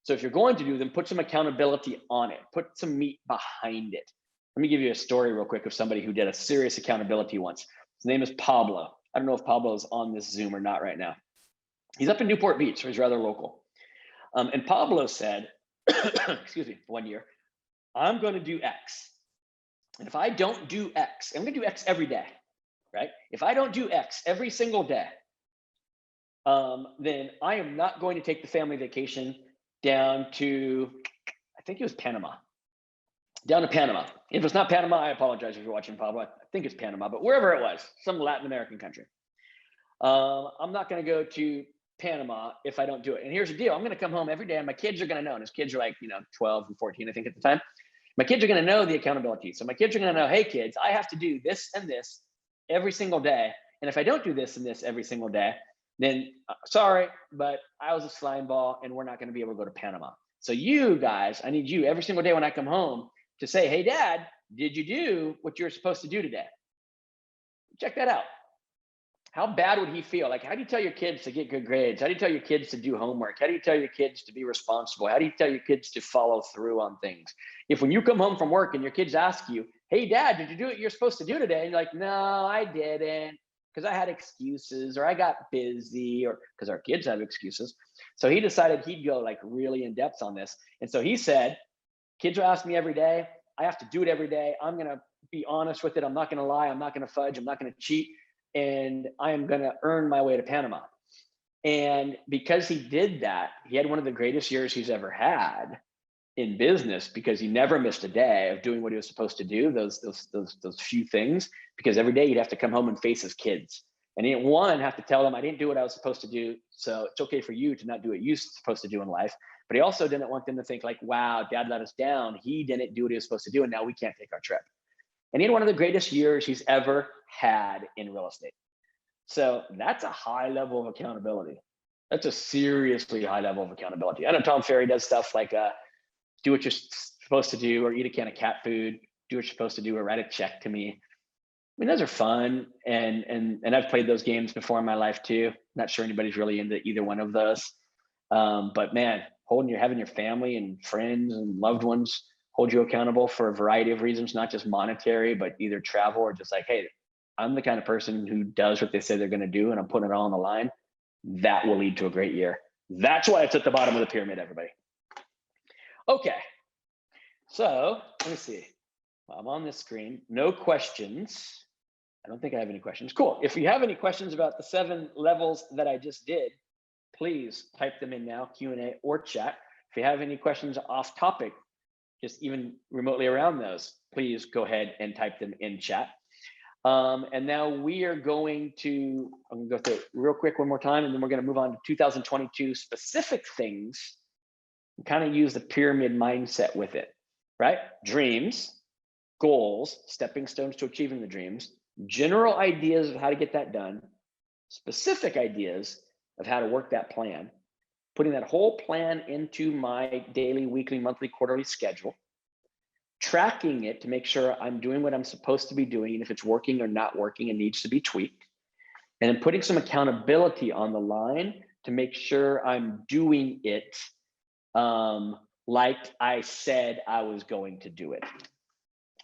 A: So if you're going to do them, put some accountability on it, put some meat behind it. Let me give you a story real quick of somebody who did a serious accountability once. His name is Pablo. I don't know if Pablo is on this Zoom or not right now. He's up in Newport Beach, so he's rather local. And Pablo said, excuse me, one year, I'm going to do X. And if I don't do X, I'm going to do X every day, right? If I don't do X every single day, then I am not going to take the family vacation down to, I think it was Panama. Down to Panama. If it's not Panama, I apologize if you're watching Pablo. I think it's Panama, but wherever it was, some Latin American country. I'm not going to go to Panama if I don't do it. And here's the deal. I'm going to come home every day and my kids are going to know. And his kids are like, 12 and 14, I think at the time. My kids are going to know the accountability. So my kids are going to know, hey kids, I have to do this and this every single day. And if I don't do this and this every single day, then sorry, but I was a slime ball and we're not going to be able to go to Panama. So you guys, I need you every single day when I come home to say, hey dad, did you do what you're supposed to do today? Check that out. How bad would he feel? Like, how do you tell your kids to get good grades? How do you tell your kids to do homework? How do you tell your kids to be responsible? How do you tell your kids to follow through on things? If when you come home from work and your kids ask you, hey dad, did you do what you're supposed to do today? And you're like, no, I didn't, because I had excuses, or I got busy, or because our kids have excuses. So he decided he'd go like really in depth on this. And so he said, kids will ask me every day. I have to do it every day. I'm going to be honest with it. I'm not going to lie. I'm not going to fudge. I'm not going to cheat. And I am going to earn my way to Panama. And because he did that, he had one of the greatest years he's ever had in business, because he never missed a day of doing what he was supposed to do, those few things, because every day he'd have to come home and face his kids. And he didn't have to tell them, I didn't do what I was supposed to do, so it's okay for you to not do what you're supposed to do in life. But he also didn't want them to think like, wow, dad let us down. He didn't do what he was supposed to do, and now we can't take our trip. And he had one of the greatest years he's ever had in real estate. So that's a high level of accountability. That's a seriously high level of accountability. I know Tom Ferry does stuff like do what you're supposed to do, or eat a can of cat food, do what you're supposed to do, or write a check to me. I mean, those are fun, and I've played those games before in my life too. Not sure anybody's really into either one of those. But man, having your family and friends and loved ones hold you accountable for a variety of reasons, not just monetary, but either travel or just like, hey, I'm the kind of person who does what they say they're going to do, and I'm putting it all on the line. That will lead to a great year. That's why it's at the bottom of the pyramid, everybody. Okay, so let me see. Well, I'm on this screen. No questions. I don't think I have any questions. Cool. If you have any questions about the 7 levels that I just did, please type them in now, Q&A or chat. If you have any questions off topic, just even remotely around those, please go ahead and type them in chat. And now we are going to, I'm going to go through it real quick one more time, and then we're going to move on to 2022 specific things and kind of use the pyramid mindset with it, right? Dreams, goals, stepping stones to achieving the dreams, general ideas of how to get that done, specific ideas of how to work that plan, putting that whole plan into my daily, weekly, monthly, quarterly schedule, tracking it to make sure I'm doing what I'm supposed to be doing, and if it's working or not working and needs to be tweaked, and then putting some accountability on the line to make sure I'm doing it like I said I was going to do it.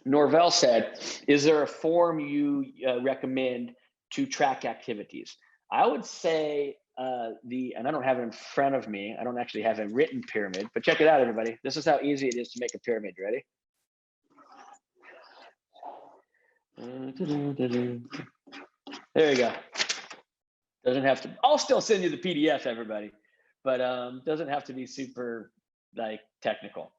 A: Norvell said, is there a form you recommend to track activities? I would say and I don't have it in front of me. I don't actually have a written pyramid, but check it out, everybody. This is how easy it is to make a pyramid. Ready? There you go. Doesn't have to, I'll still send you the PDF, everybody, but doesn't have to be super like technical.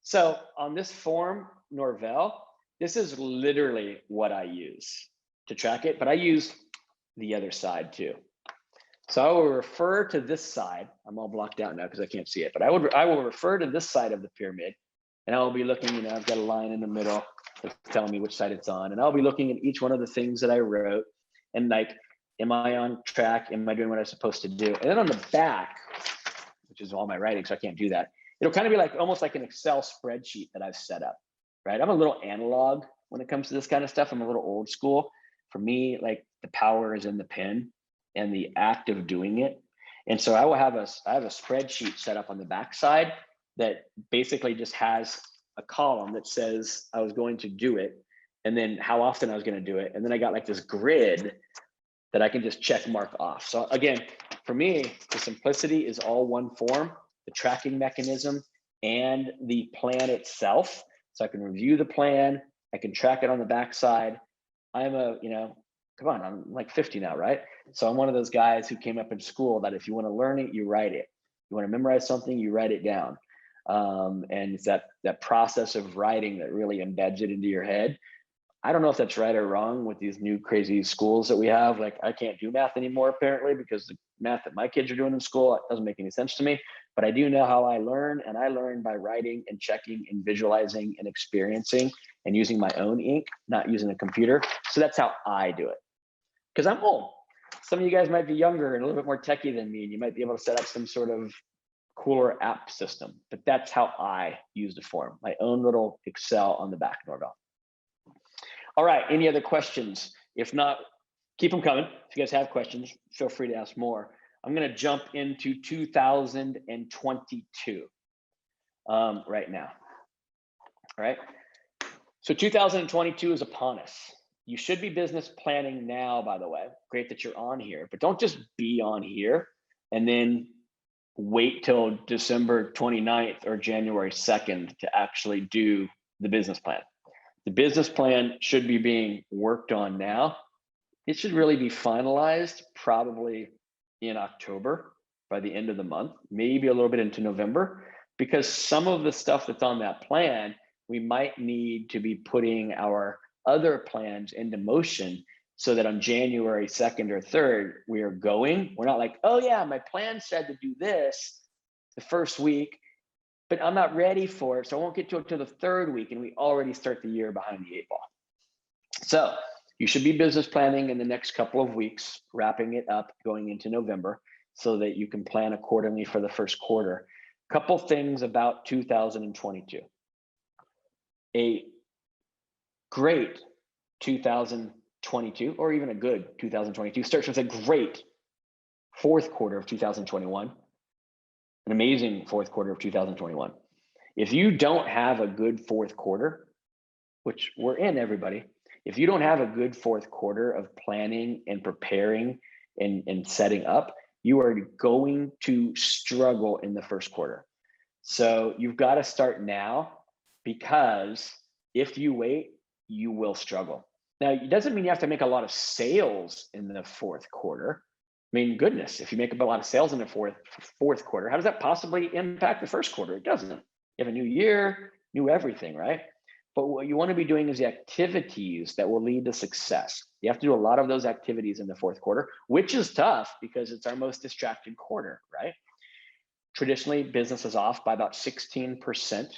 A: So on this form, Norvell, this is literally what I use to track it, but I use the other side too. So I will refer to this side. I'm all blocked out now because I can't see it, but I will refer to this side of the pyramid, and I will be looking, I've got a line in the middle that's telling me which side it's on, and I'll be looking at each one of the things that I wrote and like, am I on track? Am I doing what I'm supposed to do? And then on the back, which is all my writing, so I can't do that, it'll kind of be like almost like an Excel spreadsheet that I've set up, right? I'm a little analog when it comes to this kind of stuff. I'm a little old school. For me, like the power is in the pen and the act of doing it. And so I have a spreadsheet set up on the backside that basically just has a column that says I was going to do it, and then how often I was going to do it. And then I got like this grid that I can just check mark off. So again, for me, the simplicity is all one form, the tracking mechanism and the plan itself. So I can review the plan, I can track it on the backside. I'm come on, I'm like 50 now, right? So I'm one of those guys who came up in school that if you want to learn it, you write it. You want to memorize something, you write it down. And it's that process of writing that really embeds it into your head. I don't know if that's right or wrong with these new crazy schools that we have. Like I can't do math anymore apparently, because the math that my kids are doing in school, it doesn't make any sense to me. But I do know how I learn, and I learn by writing and checking and visualizing and experiencing and using my own ink, not using a computer. So that's how I do it. Because I'm old. Some of you guys might be younger and a little bit more techie than me, and you might be able to set up some sort of cooler app system. But that's how I use the form, my own little Excel on the back, Norvell. All right, any other questions? If not, keep them coming. If you guys have questions, feel free to ask more. I'm gonna jump into 2022 right now, all right? So 2022 is upon us. You should be business planning now, by the way. Great that you're on here, but don't just be on here and then wait till December 29th or January 2nd to actually do the business plan. The business plan should be being worked on now. It should really be finalized probably in October, by the end of the month, maybe a little bit into November, because some of the stuff that's on that plan, we might need to be putting our other plans into motion so that on January 2nd or 3rd, we are going. We're not like, oh yeah, my plan said to do this the first week, but I'm not ready for it, so I won't get to it till the 3rd week, and we already start the year behind the 8 ball. So you should be business planning in the next couple of weeks, wrapping it up, going into November. so that you can plan accordingly for the first quarter. Couple things about 2022. A great 2022, or even a good 2022, starts with a great fourth quarter of 2021, an amazing fourth quarter of 2021. If you don't have a good fourth quarter, which we're in, everybody, if you don't have a good fourth quarter of planning and preparing and setting up, you are going to struggle in the first quarter. So you've got to start now, because if you wait, you will struggle. Now, it doesn't mean you have to make a lot of sales in the fourth quarter. I mean, goodness, if you make a lot of sales in the fourth quarter, how does that possibly impact the first quarter? It doesn't. You have a new year, new everything, right? But what you want to be doing is the activities that will lead to success. You have to do a lot of those activities in the fourth quarter, which is tough because it's our most distracted quarter, right? Traditionally, business is off by about 16%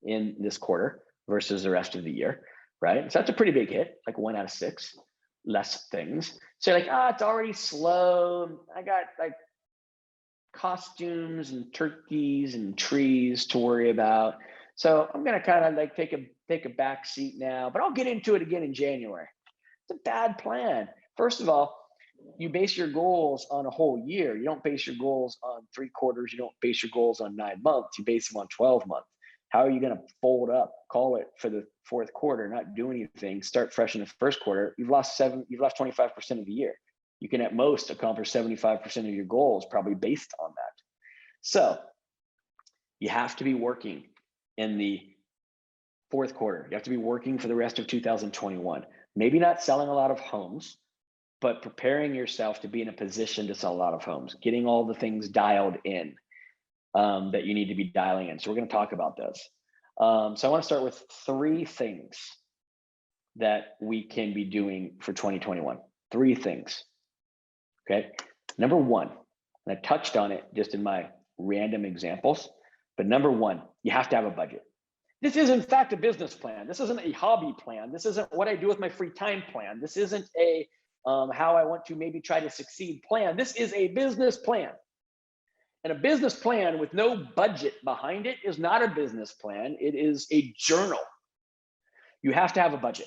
A: in this quarter versus the rest of the year, right? So that's a pretty big hit, like 1 out of 6 less things. So you're like, it's already slow. I got like costumes and turkeys and trees to worry about. So I'm gonna kind of like take a back seat now, but I'll get into it again in January. It's a bad plan. First of all, you base your goals on a whole year. You don't base your goals on 3 quarters. You don't base your goals on 9 months. You base them on 12 months. How are you going to fold up, call it for the fourth quarter, not do anything, start fresh in the first quarter? You've lost 25% of the year. You can at most accomplish 75% of your goals, probably based on that. So you have to be working in the fourth quarter. You have to be working for the rest of 2021. Maybe not selling a lot of homes, but preparing yourself to be in a position to sell a lot of homes, getting all the things dialed in that you need to be dialing in. So we're going to talk about those. So I want to start with 3 things that we can be doing for 2021. 3 things. Okay. Number 1, and I touched on it just in my random examples, but number 1, you have to have a budget. This is in fact a business plan. This isn't a hobby plan. This isn't what I do with my free time plan. This isn't a how I want to maybe try to succeed plan. This is a business plan. And a business plan with no budget behind it is not a business plan. It is a journal. You have to have a budget.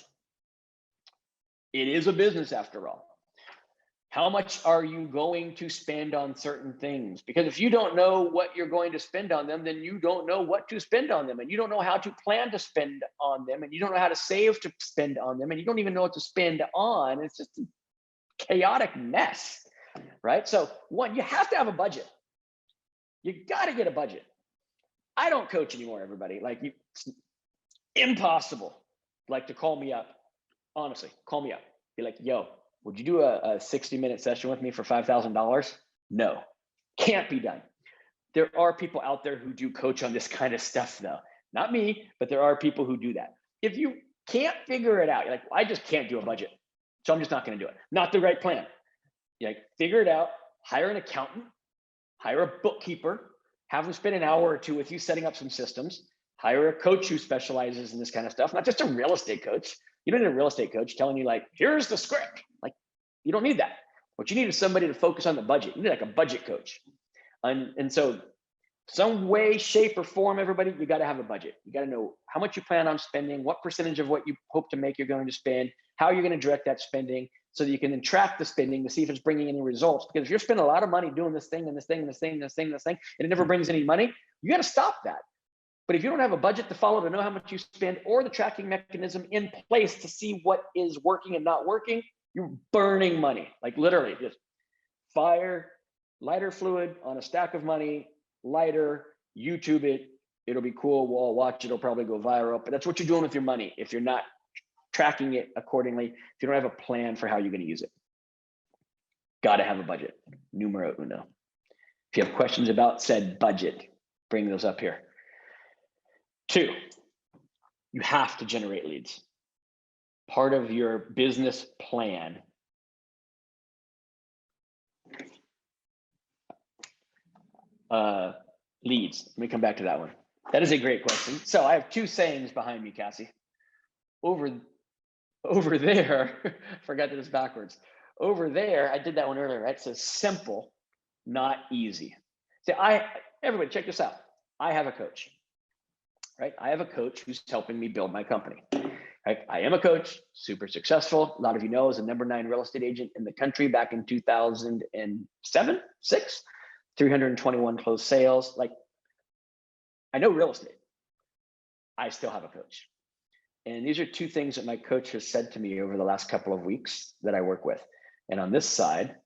A: It is a business after all. How much are you going to spend on certain things? Because if you don't know what you're going to spend on them, then you don't know what to spend on them. And you don't know how to plan to spend on them. And you don't know how to save to spend on them. And you don't even know what to spend on. It's just a chaotic mess, right? So 1, you have to have a budget. You got to get a budget. I don't coach anymore, everybody. Like, it's impossible. Like, to call me up. Honestly, call me up. Be like, yo, would you do a 60-minute session with me for $5,000? No, can't be done. There are people out there who do coach on this kind of stuff, though. Not me, but there are people who do that. If you can't figure it out, you're like, I just can't do a budget, so I'm just not going to do it. Not the right plan. You're like, figure it out. Hire an accountant. Hire a bookkeeper, have them spend an hour or 2 with you setting up some systems. Hire a coach who specializes in this kind of stuff, not just a real estate coach. You don't need a real estate coach telling you like, here's the script. Like, you don't need that. What you need is somebody to focus on the budget. You need like a budget coach. And so some way, shape, or form, everybody, you got to have a budget. You got to know how much you plan on spending, what percentage of what you hope to make you're going to spend, how you're going to direct that spending, so that you can then track the spending to see if it's bringing any results. Because if you're spending a lot of money doing this thing and this thing and this thing and this thing and this thing, and it never brings any money, you got to stop that. But if you don't have a budget to follow to know how much you spend, or the tracking mechanism in place to see what is working and not working, you're burning money. Like, literally, just fire lighter fluid on a stack of money, lighter, YouTube it. It'll be cool. We'll all watch it. It'll probably go viral. But that's what you're doing with your money if you're not tracking it accordingly, if you don't have a plan for how you're going to use it. Got to have a budget. Numero uno. If you have questions about said budget, bring those up here. 2, you have to generate leads. Part of your business plan leads. Let me come back to that one. That is a great question. So I have 2 sayings behind me, Cassie. Over there, forgot that it's backwards. Over there, I did that one earlier, right? So simple not easy. So everybody check this out. I have a coach, right? I have a coach who's helping me build my company. Right? I am a coach, super successful. A lot of you know, I was the #9 real estate agent in the country back in 2007, 6, 321 closed sales. Like, I know real estate. I still have a coach. And these are two things that my coach has said to me over the last couple of weeks that I work with. And on this side,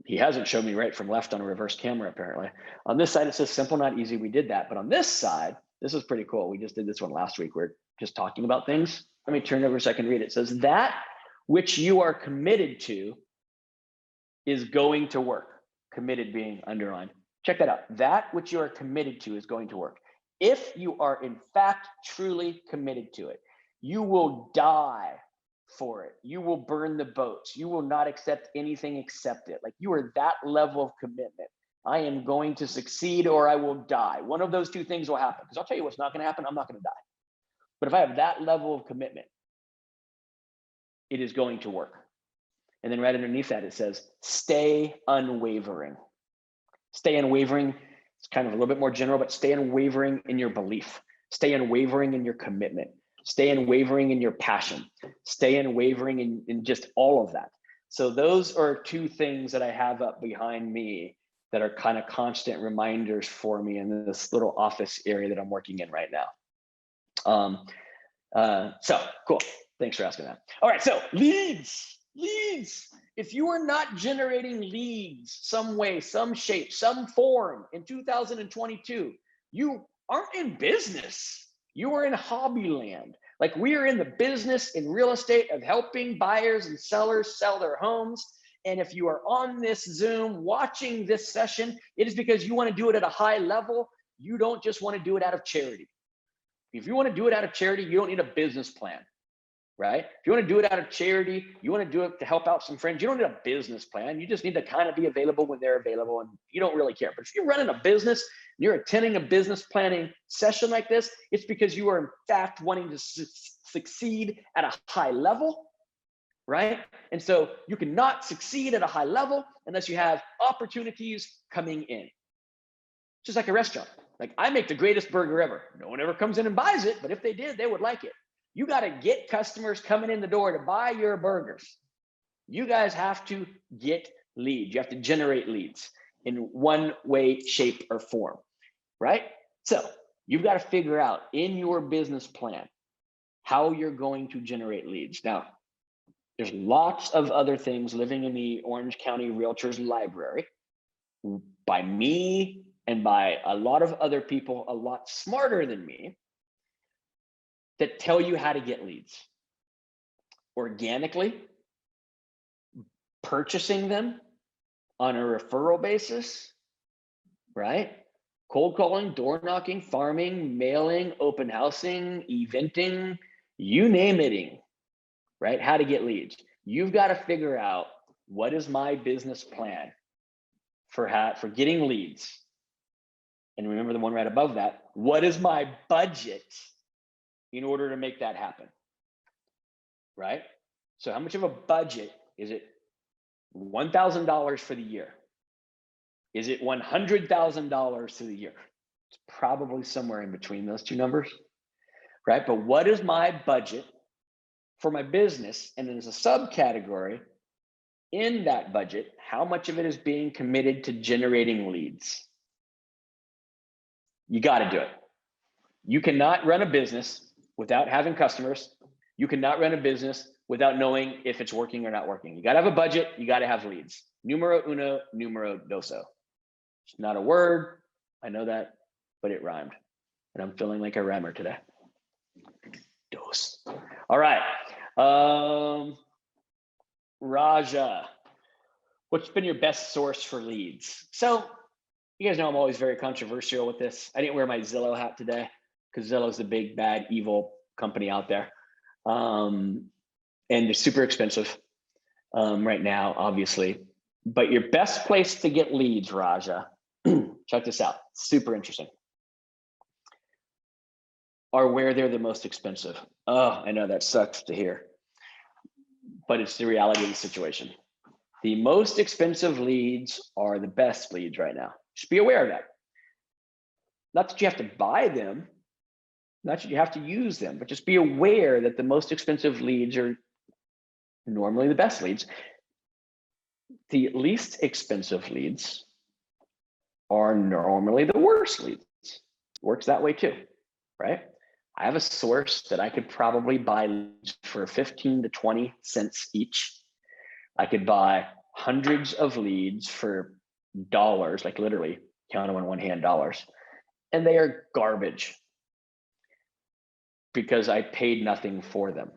A: he hasn't shown me right from left on a reverse camera, apparently. On this side, it says simple, not easy. We did that. But on this side, this is pretty cool. We just did this one last week. We're just talking about things. Let me turn over so I can read it. It says, that which you are committed to is going to work. Committed being underlined. Check that out. That which you are committed to is going to work. If you are in fact truly committed to it, you will die for it. You will burn the boats. You will not accept anything except it. Like, you are that level of commitment. I am going to succeed or I will die. One of those two things will happen. Because I'll tell you what's not going to happen. I'm not going to die. But if I have that level of commitment, it is going to work. And then right underneath that, it says, stay unwavering. Stay unwavering. It's kind of a little bit more general, but stay unwavering in your belief. Stay unwavering in your commitment. Stay unwavering in your passion. Stay unwavering in just all of that. So those are two things that I have up behind me that are kind of constant reminders for me in this little office area that I'm working in right now. So cool. Thanks for asking that. All right. So leads. If you are not generating leads some way, some shape, some form in 2022, you aren't in business. You are in hobby land. Like, we are in the business in real estate of helping buyers and sellers sell their homes. And if you are on this Zoom watching this session, it is because you want to do it at a high level. You don't just want to do it out of charity. If you want to do it out of charity, you don't need a business plan, right? If you want to do it out of charity, you want to do it to help out some friends, you don't need a business plan. You just need to kind of be available when they're available, and you don't really care. But if you're running a business, you're attending a business planning session like this, it's because you are in fact wanting to succeed at a high level, right? And so you cannot succeed at a high level unless you have opportunities coming in. Just like a restaurant. Like, I make the greatest burger ever. No one ever comes in and buys it, but if they did, they would like it. You got to get customers coming in the door to buy your burgers. You guys have to get leads. You have to generate leads in one way, shape, or form, right? So you've got to figure out in your business plan how you're going to generate leads. Now, there's lots of other things living in the Orange County Realtors Library by me and by a lot of other people a lot smarter than me that tell you how to get leads organically, purchasing them on a referral basis, right? Cold calling, door knocking, farming, mailing, open housing, eventing, you name it, right? How to get leads. You've got to figure out, what is my business plan for getting leads? And remember the one right above that, what is my budget in order to make that happen, right? So how much of a budget is it? $1,000 for the year? Is it $100,000 for the year? It's probably somewhere in between those two numbers, right? But what is my budget for my business? And then there's a subcategory in that budget, how much of it is being committed to generating leads? You got to do it. You cannot run a business without having customers. You cannot run a business without knowing if it's working or not working. You got to have a budget. You got to have leads. Numero uno, numero doso. It's not a word. I know that, but it rhymed. And I'm feeling like a rhymer today. Dos. All right. Raja, what's been your best source for leads? So you guys know I'm always very controversial with this. I didn't wear my Zillow hat today because Zillow's the big, bad, evil company out there. And they're super expensive right now, obviously. But your best place to get leads, Raja, check this out, super interesting, are where they're the most expensive. Oh, I know that sucks to hear, but it's the reality of the situation. The most expensive leads are the best leads right now. Just be aware of that. Not that you have to buy them, not that you have to use them, but just be aware that the most expensive leads are normally the best leads. The least expensive leads are normally the worst leads. Works that way too, right? I have a source that I could probably buy leads for 15 to 20 cents each. I could buy hundreds of leads for dollars, like literally count them on one hand dollars, and they are garbage because I paid nothing for them.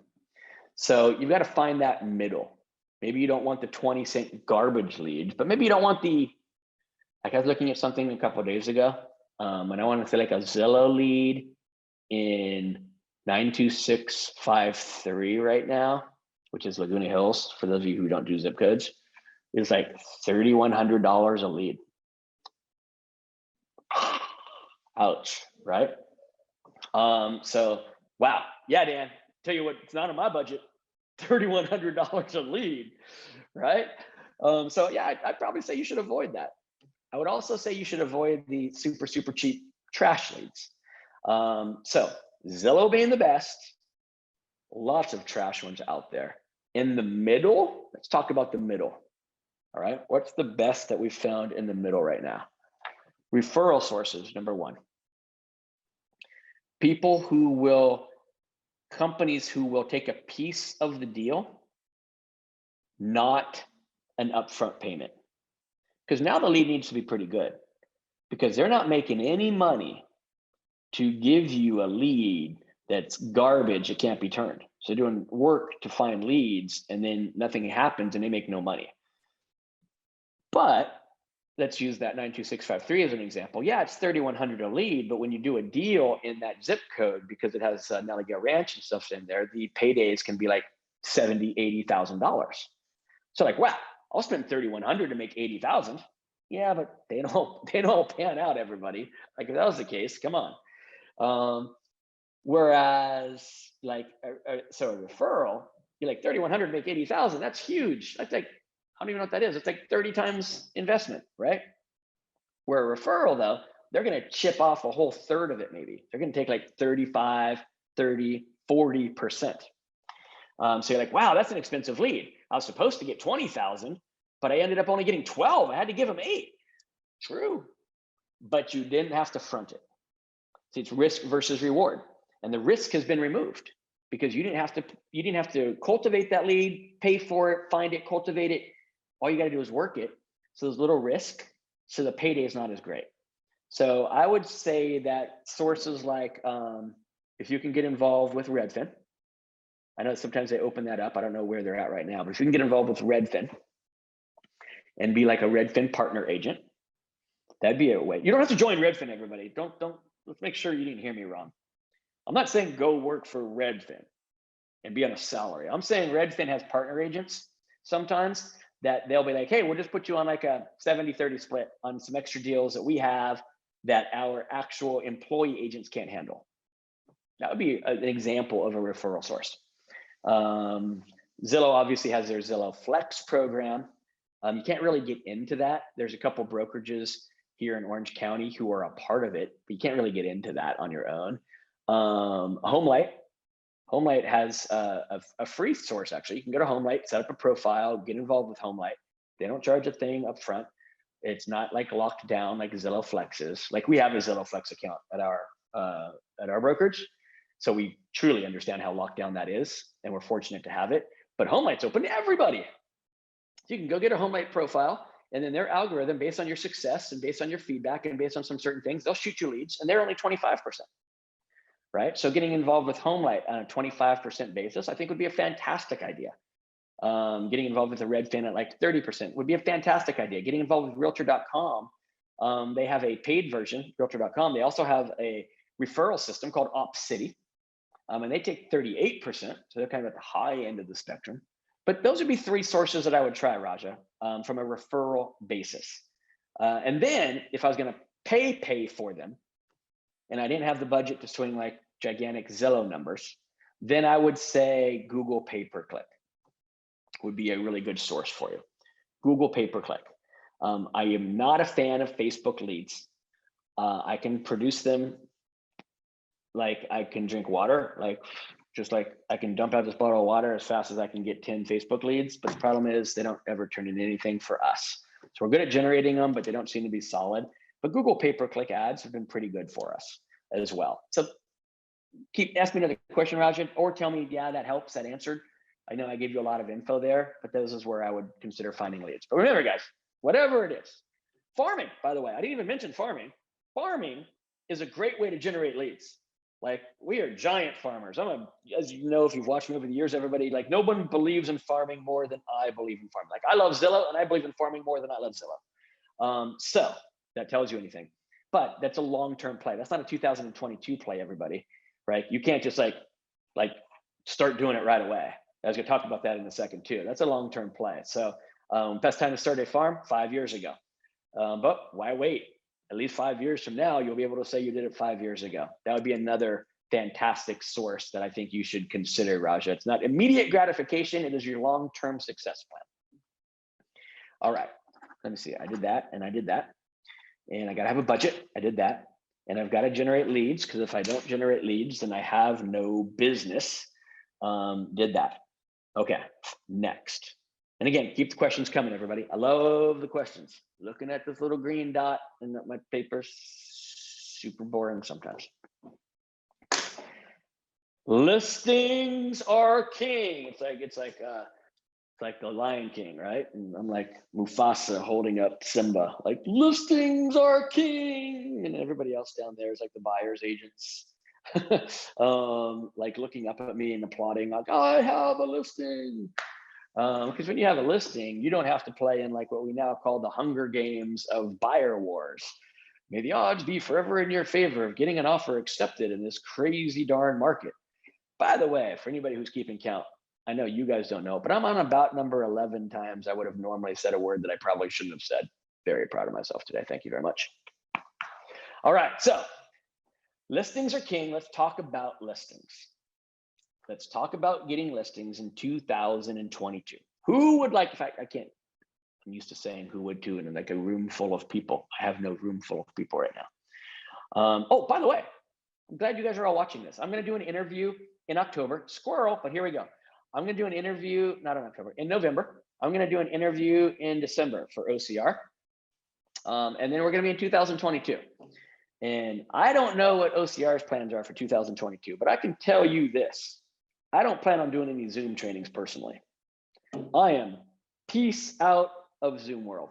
A: So you've got to find that middle. Maybe you don't want the 20-cent garbage leads, but maybe you don't want the, like I was looking at something a couple of days ago, and I want to say like a Zillow lead in 92653 right now, which is Laguna Hills, for those of you who don't do zip codes, is like $3,100 a lead. Ouch, right? So, wow. Yeah, Dan, tell you what, it's not in my budget, $3,100 a lead, right? So yeah, I'd probably say you should avoid that. I would also say you should avoid the super, super cheap trash leads. So Zillow being the best, lots of trash ones out there. In the middle, let's talk about the middle. All right, what's the best that we've found in the middle right now? Referral sources, number one. People who will, companies who will take a piece of the deal, not an upfront payment. Because now the lead needs to be pretty good, because they're not making any money to give you a lead that's garbage, it can't be turned. So they're doing work to find leads and then nothing happens and they make no money. But let's use that 92653 as an example. Yeah, it's $3,100 a lead, but when you do a deal in that zip code, because it has Naliga Ranch and stuff in there, the paydays can be like $70,000, $80,000. So like, wow, I'll spend $3,100 to make $80,000. Yeah, but they don't pan out, everybody. Like if that was the case, come on. Whereas like, so a referral, you're like $3,100 to make $80,000. That's huge. That's like, I don't even know what that is. It's like 30 times investment, right? Where a referral though, they're going to chip off a whole third of it. Maybe they're going to take like 35, 30, 40%. So you're like, wow, that's an expensive lead. I was supposed to get 20,000, but I ended up only getting 12. I had to give them 8. True, but you didn't have to front it. See, it's risk versus reward, and the risk has been removed because you didn't have to cultivate that lead, pay for it, find it, cultivate it. All you got to do is work it. So there's little risk, so the payday is not as great. So I would say that sources like, if you can get involved with Redfin, I know sometimes they open that up. I don't know where they're at right now, but if you can get involved with Redfin and be like a Redfin partner agent, that'd be a way. You don't have to join Redfin, everybody. Let's make sure you didn't hear me wrong. I'm not saying go work for Redfin and be on a salary. I'm saying Redfin has partner agents sometimes that they'll be like, hey, we'll just put you on like a 70-30 split on some extra deals that we have that our actual employee agents can't handle. That would be an example of a referral source. Zillow obviously has their Zillow Flex program. You can't really get into that. There's a couple brokerages here in Orange County who are a part of it, but you can't really get into that on your own. Homelight has a free source, actually. You can go to Homelight, set up a profile, get involved with Homelight. They don't charge a thing up front. It's not like locked down like Zillow Flex is. Like we have a Zillow Flex account at our brokerage. So we truly understand how locked down that is, and we're fortunate to have it. But Homelight's open to everybody. So you can go get a Homelight profile, and then their algorithm, based on your success and based on your feedback and based on some certain things, they'll shoot you leads, and they're only 25%. Right? So getting involved with Homelight on a 25% basis, I think would be a fantastic idea. Getting involved with a Redfin at like 30% would be a fantastic idea. Getting involved with Realtor.com, they have a paid version, Realtor.com. They also have a referral system called OpCity, and they take 38%. So they're kind of at the high end of the spectrum. But those would be 3 sources that I would try, Raja, from a referral basis. And then if I was going to pay for them, and I didn't have the budget to swing like gigantic Zillow numbers, then I would say Google pay-per-click would be a really good source for you. Google pay-per-click. I am not a fan of Facebook leads. I can produce them like I can drink water, just like I can dump out this bottle of water as fast as I can get 10 Facebook leads. But the problem is they don't ever turn into anything for us. So we're good at generating them, but they don't seem to be solid. But Google pay-per-click ads have been pretty good for us as well. So ask me another question, Rajan, or tell me, yeah, that helps, that answered. I know I gave you a lot of info there, but this is where I would consider finding leads. But remember, guys, whatever it is, farming, by the way, I didn't even mention farming. Farming is a great way to generate leads. Like, we are giant farmers. As you know, if you've watched me over the years, everybody, like, no one believes in farming more than I believe in farming. Like, I love Zillow and I believe in farming more than I love Zillow. So that tells you anything, but that's a long-term play. That's not a 2022 play, everybody, right? You can't just like start doing it right away. I was gonna talk about that in a second too. That's a long-term play. So best time to start a farm, 5 years ago. But why wait? At least 5 years from now, you'll be able to say you did it 5 years ago. That would be another fantastic source that I think you should consider, Raja. It's not immediate gratification. It is your long-term success plan. All right, let me see. I did that and I did that. And I gotta have a budget. I did that. And I've got to generate leads, because if I don't generate leads, then I have no business. Did that. Okay, next. And again, keep the questions coming, everybody. I love the questions. Looking at this little green dot in my paper's super boring sometimes. Listings are king. It's like the Lion King, right? And I'm like Mufasa holding up Simba, like, listings are king. And everybody else down there is like the buyer's agents, like looking up at me and applauding, like, I have a listing. Because when you have a listing, you don't have to play in like what we now call the Hunger Games of buyer wars. May the odds be forever in your favor of getting an offer accepted in this crazy darn market. By the way, for anybody who's keeping count, I know you guys don't know, but I'm on about number 11 times I would have normally said a word that I probably shouldn't have said. Very proud of myself today. Thank you very much. All right, so listings are king. Let's talk about listings. Let's talk about getting listings in 2022. Who would like, in fact, I'm used to saying who would too, and like a room full of people. I have no room full of people right now. Oh, by the way, I'm glad you guys are all watching this. I'm going to do an interview in October. Squirrel, but here we go. I'm going to do an interview, not in October, in November. I'm going to do an interview in December for OCR. And then we're going to be in 2022. And I don't know what OCR's plans are for 2022, but I can tell you this. I don't plan on doing any Zoom trainings personally. I am peace out of Zoom world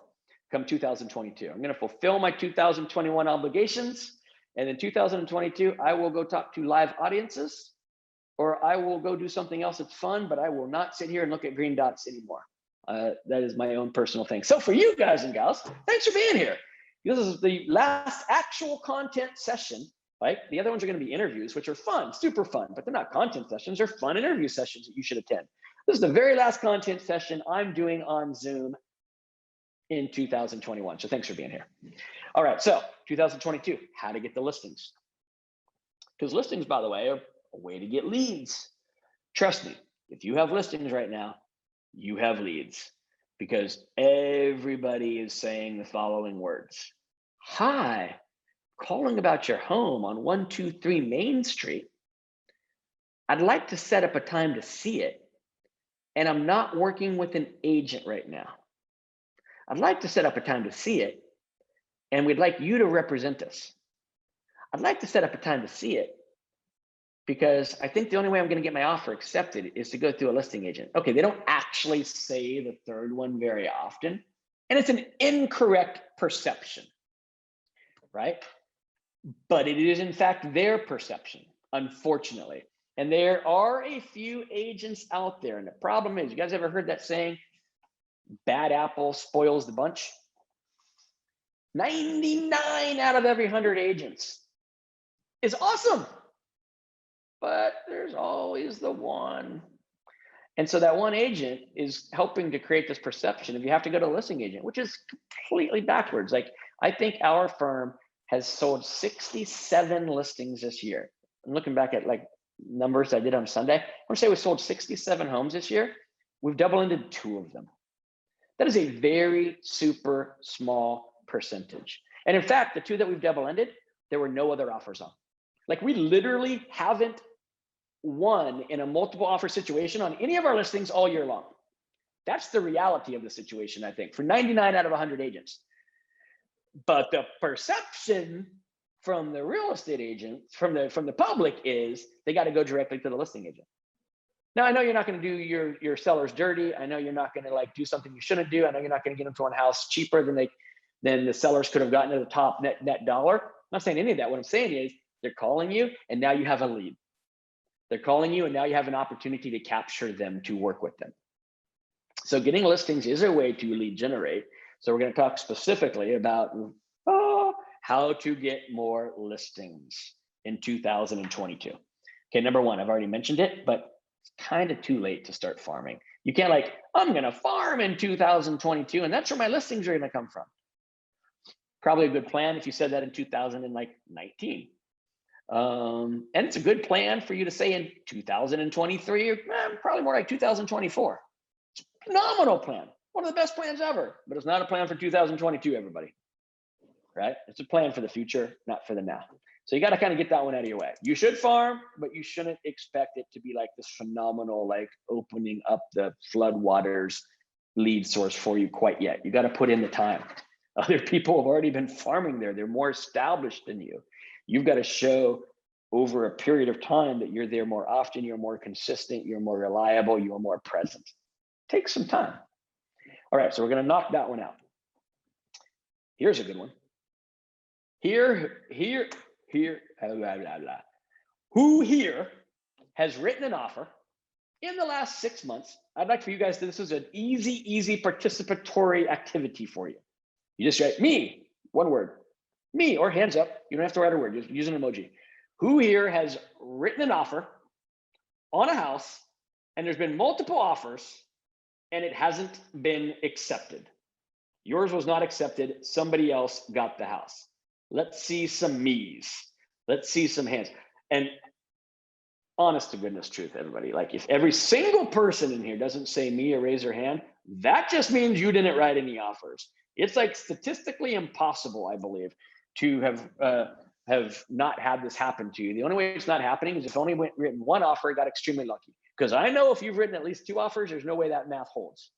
A: come 2022. I'm going to fulfill my 2021 obligations. And in 2022, I will go talk to live audiences, or I will go do something else that's fun, but I will not sit here and look at green dots anymore. That is my own personal thing. So for you guys and gals, thanks for being here. This is the last actual content session, right? The other ones are going to be interviews, which are fun, super fun, but they're not content sessions. They're fun interview sessions that you should attend. This is the very last content session I'm doing on Zoom in 2021. So thanks for being here. All right, so 2022, how to get the listings. Because listings, by the way, are a way to get leads. Trust me, if you have listings right now, you have leads, because everybody is saying the following words. Hi, calling about your home on 123 Main Street. I'd like to set up a time to see it, and I'm not working with an agent right now. I'd like to set up a time to see it, and we'd like you to represent us. I'd like to set up a time to see it, because I think the only way I'm going to get my offer accepted is to go through a listing agent. Okay, they don't actually say the third one very often, and it's an incorrect perception, right? But it is in fact their perception, unfortunately. And there are a few agents out there, and the problem is, you guys ever heard that saying, bad apple spoils the bunch? 99 out of every 100 agents is awesome. But there's always the one. And so that one agent is helping to create this perception of you have to go to a listing agent, which is completely backwards. Like, I think our firm has sold 67 listings this year. I'm looking back at like numbers I did on Sunday. I want to say we sold 67 homes this year. We've doubled into 2 of them. That is a very super small percentage. And in fact, the two that we've double ended, there were no other offers on. Like we literally haven't won in a multiple offer situation on any of our listings all year long. That's the reality of the situation, I think, for 99 out of 100 agents. But the perception from the real estate agents, from the public, is they got to go directly to the listing agent. Now, I know you're not going to do your sellers dirty. I know you're not going to like do something you shouldn't do. I know you're not going to get them to one house cheaper than the sellers could have gotten to the top net dollar. I'm not saying any of that. What I'm saying is they're calling you, and now you have a lead. They're calling you, and now you have an opportunity to capture them, to work with them. So getting listings is a way to lead generate. So we're going to talk specifically about how to get more listings in 2022. Okay, number one, I've already mentioned it, but it's kind of too late to start farming. You can't like, I'm going to farm in 2022, and that's where my listings are going to come from. Probably a good plan if you said that in 2019. And it's a good plan for you to say in 2023, or probably more like 2024. It's a phenomenal plan. One of the best plans ever, but it's not a plan for 2022, everybody, right? It's a plan for the future, not for the now. So you got to kind of get that one out of your way. You should farm, but you shouldn't expect it to be like this phenomenal, like opening up the floodwaters lead source for you quite yet. You got to put in the time. Other people have already been farming there. They're more established than you. You've got to show over a period of time that you're there more often, you're more consistent, you're more reliable, you're more present. Take some time. All right, so we're going to knock that one out. Here's a good one. Here, blah, blah, blah. Who here has written an offer in the last 6 months? I'd like for you guys to, this is an easy participatory activity for you. You just write me, one word, me, or hands up. You don't have to write a word, just use an emoji. Who here has written an offer on a house and there's been multiple offers and it hasn't been accepted? Yours was not accepted. Somebody else got the house. Let's see some me's. Let's see some hands. And honest to goodness truth, everybody, like if every single person in here doesn't say me or raise their hand, that just means you didn't write any offers. It's like statistically impossible, I believe, to have not had this happen to you. The only way it's not happening is if only written one offer, got extremely lucky. Because I know if you've written at least 2 offers, there's no way that math holds.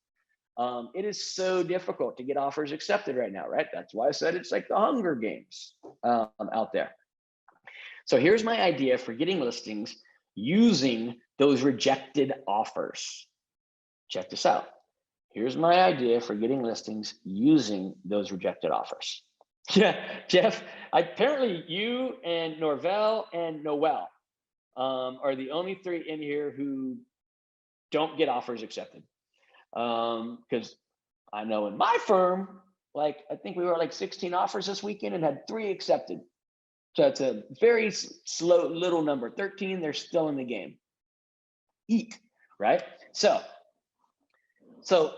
A: It is so difficult to get offers accepted right now, right? That's why I said it's like the Hunger Games out there. So here's my idea for getting listings using those rejected offers. Check this out. Here's my idea for getting listings using those rejected offers. Yeah, Jeff, apparently you and Norvell and Noel are the only 3 in here who don't get offers accepted. Because I know in my firm, like I think we were like 16 offers this weekend and had 3 accepted. So it's a very slow little number. 13, they're still in the game. Eat, right? So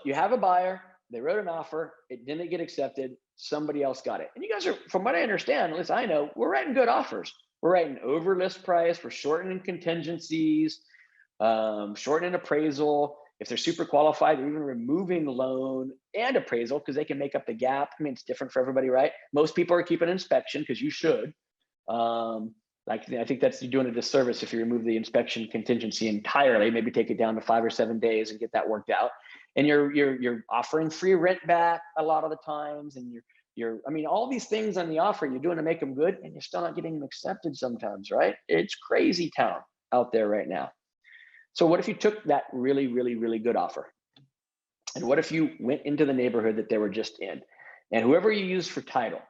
A: you have a buyer, they wrote an offer, it didn't get accepted, somebody else got it. And you guys are, from what I understand, at least I know, we're writing good offers. We're writing over list price, we're shortening contingencies, shortening appraisal. If they're super qualified, they're even removing loan and appraisal because they can make up the gap. I mean, it's different for everybody, right? Most people are keeping inspection because you should. I think that's you doing a disservice if you remove the inspection contingency entirely, maybe take it down to 5 or 7 days and get that worked out. And you're offering free rent back a lot of the times, and I mean, all these things on the offer you're doing to make them good, and you're still not getting them accepted sometimes, right? It's crazy town out there right now. So what if you took that really, really, really good offer? And what if you went into the neighborhood that they were just in? And whoever you use for title,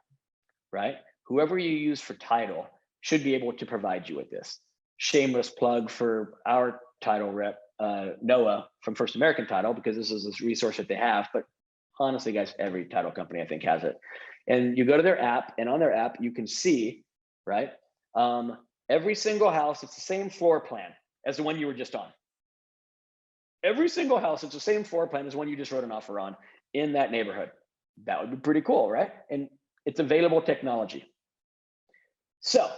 A: right? Whoever you use for title should be able to provide you with this. Shameless plug for our title rep, Noah from First American Title, because this is this resource that they have. But honestly, guys, every title company I think has it. And you go to their app, and on their app, you can see, right? Every single house, it's the same floor plan as the one you were just on. Every single house, it's the same floor plan as one you just wrote an offer on in that neighborhood. That would be pretty cool, right? And it's available technology. So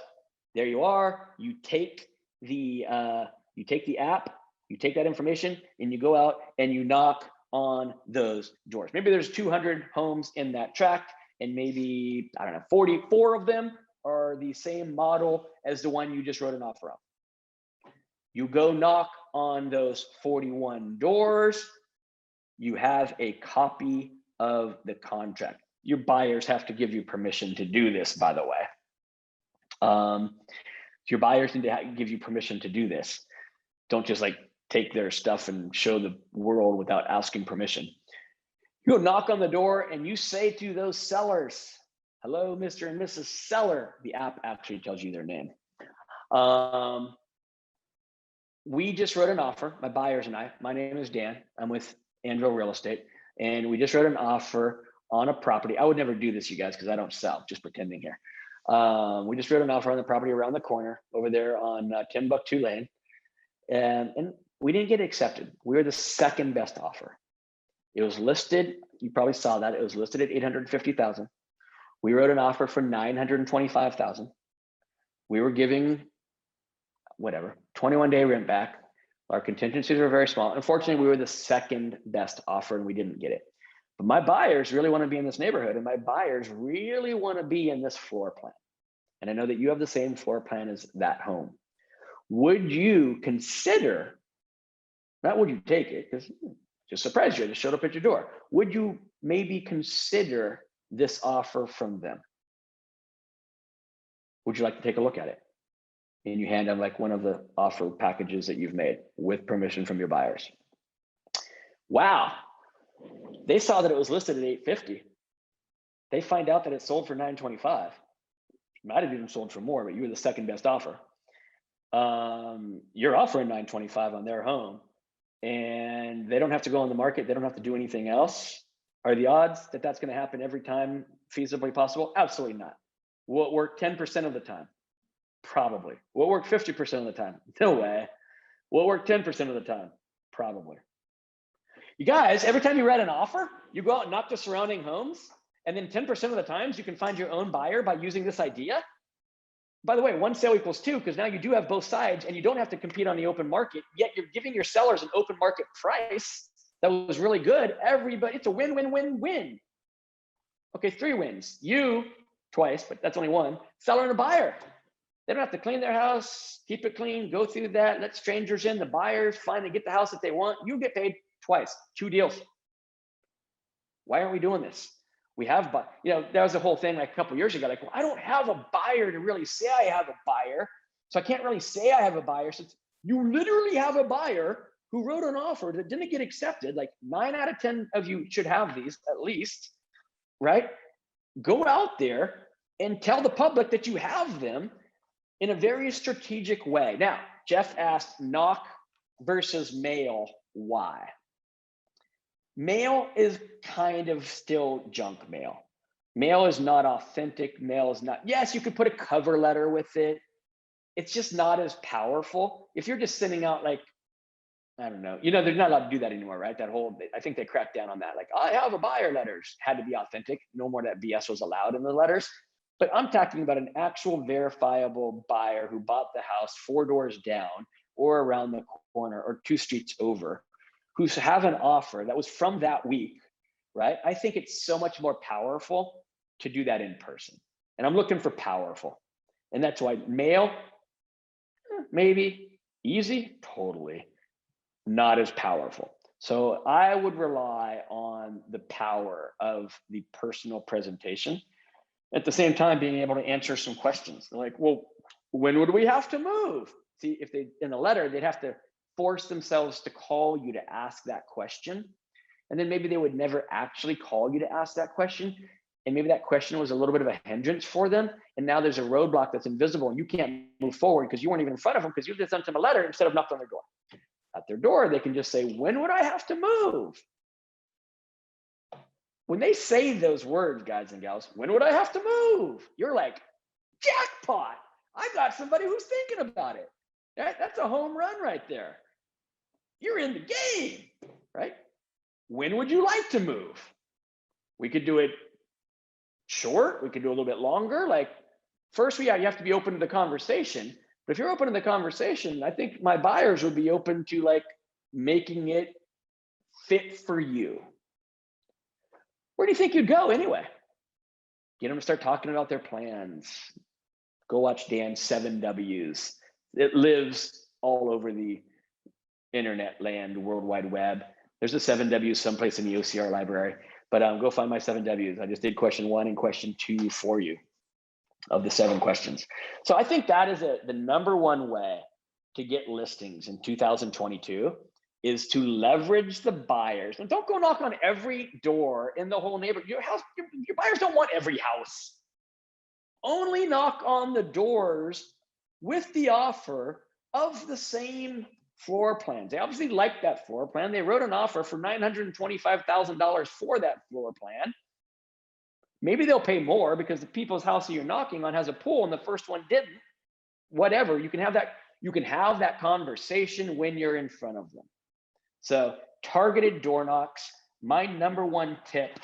A: there you are. You take the app, you take that information, and you go out and you knock on those doors. Maybe there's 200 homes in that tract, and maybe, I don't know, 44 of them are the same model as the one you just wrote an offer on. You go knock on those 41 doors. You have a copy of the contract. Your buyers have to give you permission to do this, by the way. Your buyers need to give you permission to do this. Don't just like take their stuff and show the world without asking permission. You go knock on the door and you say to those sellers, hello, Mr. and Mrs. Seller. The app actually tells you their name. We just wrote an offer, my buyers and I. My name is Dan. I'm with Andrew Real Estate. And we just wrote an offer on a property. I would never do this, you guys, because I don't sell, just pretending here. We just wrote an offer on the property around the corner over there on Timbuktu Lane. And we didn't get accepted. We were the second best offer. It was listed, you probably saw that, it was listed at $850,000. We wrote an offer for $925,000. We were giving, whatever, 21-day rent back. Our contingencies were very small. Unfortunately, we were the second best offer and we didn't get it. But my buyers really want to be in this neighborhood, and my buyers really want to be in this floor plan. And I know that you have the same floor plan as that home. Would you consider, not would you take it, because just surprised you, I just showed up at your door. Would you maybe consider this offer from them? Would you like to take a look at it? And you hand them like one of the offer packages that you've made with permission from your buyers. Wow. They saw that it was listed at $850. They find out that it sold for $925. Might have even sold for more, but you were the second best offer. You're offering $925 on their home, and they don't have to go on the market. They don't have to do anything else. Are the odds that that's going to happen every time feasibly possible? Absolutely not. Will it work 10% of the time? Probably. Will it work 50% of the time? No way. Will it work 10% of the time? Probably. You guys, every time you write an offer, you go out and knock the surrounding homes, and then 10% of the times you can find your own buyer by using this idea. By the way, one sale equals two, because now you do have both sides and you don't have to compete on the open market, yet you're giving your sellers an open market price that was really good. Everybody, it's a win, win, win, win. Okay, 3 wins. You twice, but that's only one. Seller and a buyer. They don't have to clean their house, keep it clean, go through that, let strangers in. The buyers finally get the house that they want. You get paid twice, 2 deals. Why aren't we doing this? We have, there was a whole thing like a couple of years ago, like, well, I don't have a buyer to really say I have a buyer. So I can't really say I have a buyer. So you literally have a buyer who wrote an offer that didn't get accepted. Like 9 out of 10 of you should have these at least, right? Go out there and tell the public that you have them in a very strategic way. Now, Jeff asked knock versus mail, why? Mail is kind of still junk mail. Mail is not authentic. Mail is not, yes, you could put a cover letter with it. It's just not as powerful. If you're just sending out like, I don't know, they're not allowed to do that anymore, right? That whole, I think they cracked down on that. Like, I have a buyer letters had to be authentic. No more that BS was allowed in the letters. But I'm talking about an actual verifiable buyer who bought the house 4 doors down or around the corner or 2 streets over, who have an offer that was from that week, right? I think it's so much more powerful to do that in person. And I'm looking for powerful. And that's why mail, maybe, easy, totally, not as powerful. So I would rely on the power of the personal presentation. At the same time, being able to answer some questions. They're like, well, when would we have to move? See, if they, in a letter, they'd have to force themselves to call you to ask that question. And then maybe they would never actually call you to ask that question. And maybe that question was a little bit of a hindrance for them. And now there's a roadblock that's invisible and you can't move forward because you weren't even in front of them because you just sent them a letter instead of knocked on their door. At their door, they can just say, when would I have to move? When they say those words, guys and gals, when would I have to move? You're like, jackpot. I got somebody who's thinking about it. That's a home run right there. You're in the game, right? When would you like to move? We could do it short. We could do a little bit longer. Like first, you have to be open to the conversation. But if you're open to the conversation, I think my buyers would be open to like making it fit for you, where do you think you'd go anyway? Get them to start talking about their plans. Go watch Dan's 7 W's. It lives all over the internet land, World Wide Web. There's a 7 W's someplace in the OCR library, but go find my 7 W's. I just did question 1 and question 2 for you of the 7 questions. So I think that is the number one way to get listings in 2022 is to leverage the buyers. And don't go knock on every door in the whole neighborhood. Your buyers don't want every house. Only knock on the doors with the offer of the same floor plans. They obviously like that floor plan. They wrote an offer for $925,000 for that floor plan. Maybe they'll pay more because the people's house that you're knocking on has a pool and the first one didn't. Whatever, you can have that conversation when you're in front of them. So targeted door knocks, my number one tip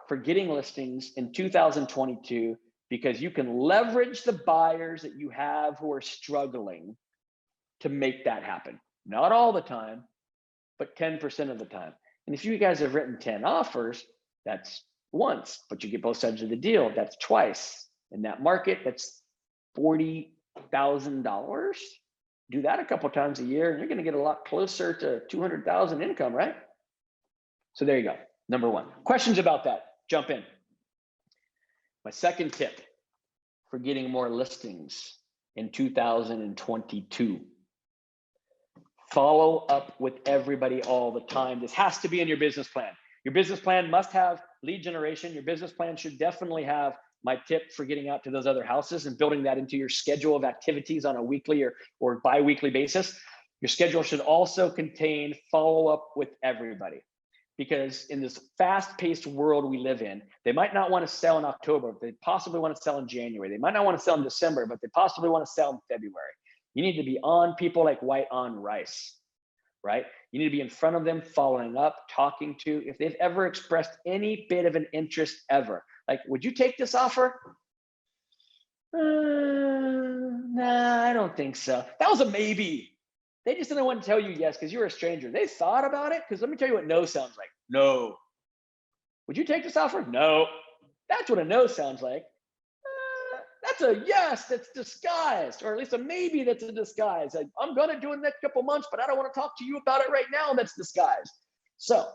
A: for getting listings in 2022, because you can leverage the buyers that you have who are struggling to make that happen. Not all the time, but 10% of the time. And if you guys have written 10 offers, that's once, but you get both sides of the deal, that's twice. In that market, that's $40,000. Do that a couple times a year, and you're going to get a lot closer to 200,000 income, right? So there you go. Number one. Questions about that? Jump in. My second tip for getting more listings in 2022. Follow up with everybody all the time. This has to be in your business plan. Your business plan must have lead generation. Your business plan should definitely have my tip for getting out to those other houses and building that into your schedule of activities on a weekly or bi-weekly basis. Your schedule should also contain follow up with everybody, because in this fast-paced world we live in, they might not want to sell in October, but they possibly want to sell in January. They might not want to sell in December, but they possibly want to sell in February. You need to be on people like white on rice, right? You need to be in front of them, following up, talking to, if they've ever expressed any bit of an interest ever. Like, would you take this offer? Nah, I don't think so. That was a maybe. They just didn't want to tell you yes because you're a stranger. They thought about it, because let me tell you what no sounds like. No. Would you take this offer? No. That's what a no sounds like. That's a yes that's disguised, or at least a maybe that's a disguise. Like, I'm going to do it in the next couple months, but I don't want to talk to you about it right now. That's disguised. So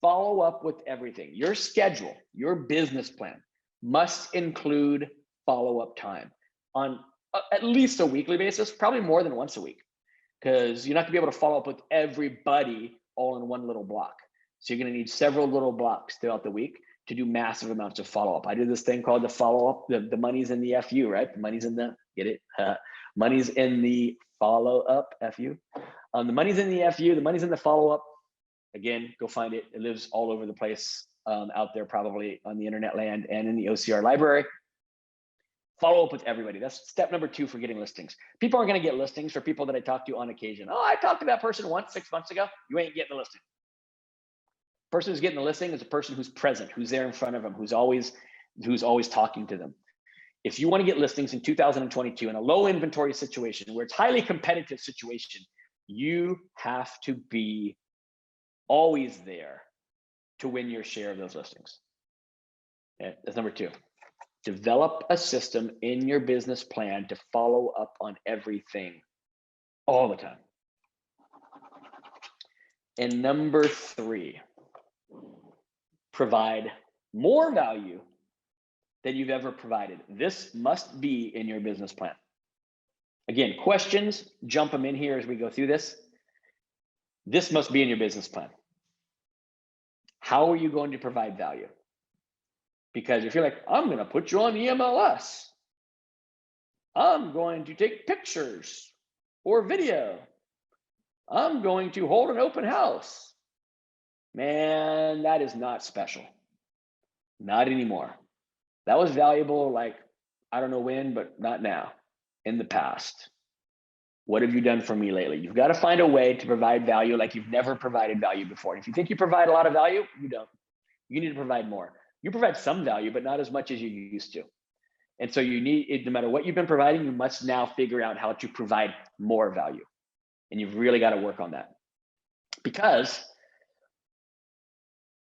A: follow up with everything. Your schedule, your business plan must include follow-up time on at least a weekly basis, probably more than once a week, because you're not going to be able to follow up with everybody all in one little block. So you're going to need several little blocks throughout the week to do massive amounts of follow-up. I did this thing called the follow-up, the money's in the FU, right? The money's in the, get it? Money's in the follow-up, FU. The money's in the FU, the money's in the follow-up. Again, go find it. It lives all over the place out there, probably on the internet land and in the OCR library. Follow up with everybody. That's step number 2 for getting listings. People aren't going to get listings for people that I talk to on occasion. Oh, I talked to that person once 6 months ago. You ain't getting a listing. Person who's getting the listing is a person who's present, who's there in front of them, who's always talking to them. If you want to get listings in 2022 in a low inventory situation where it's highly competitive situation, you have to be always there to win your share of those listings. Okay, that's number 2. Develop a system in your business plan to follow up on everything all the time. And number 3, provide more value than you've ever provided. This must be in your business plan. Again, questions, jump them in here as we go through this. This must be in your business plan. How are you going to provide value? Because if you're like, I'm going to put you on the MLS, I'm going to take pictures or video, I'm going to hold an open house, man, that is not special. Not anymore. That was valuable, like, I don't know when, but not now, in the past. What have you done for me lately? You've got to find a way to provide value like you've never provided value before. And if you think you provide a lot of value, you don't. You need to provide more. You provide some value, but not as much as you used to. And so you need, no matter what you've been providing, you must now figure out how to provide more value. And you've really got to work on that. Because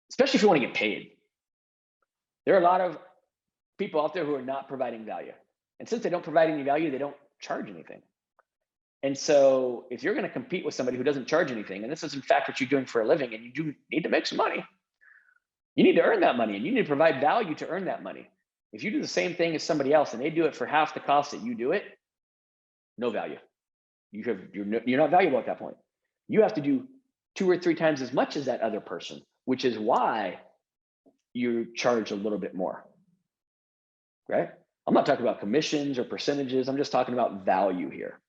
A: especially if you want to get paid. There are a lot of people out there who are not providing value. And since they don't provide any value, they don't charge anything. And so if you're going to compete with somebody who doesn't charge anything, and this is in fact what you're doing for a living, and you do need to make some money, you need to earn that money and you need to provide value to earn that money. If you do the same thing as somebody else and they do it for half the cost that you do it, no value. You're not valuable at that point. You have to do 2 or 3 times as much as that other person, which is why you charge a little bit more, right? I'm not talking about commissions or percentages. I'm just talking about value here.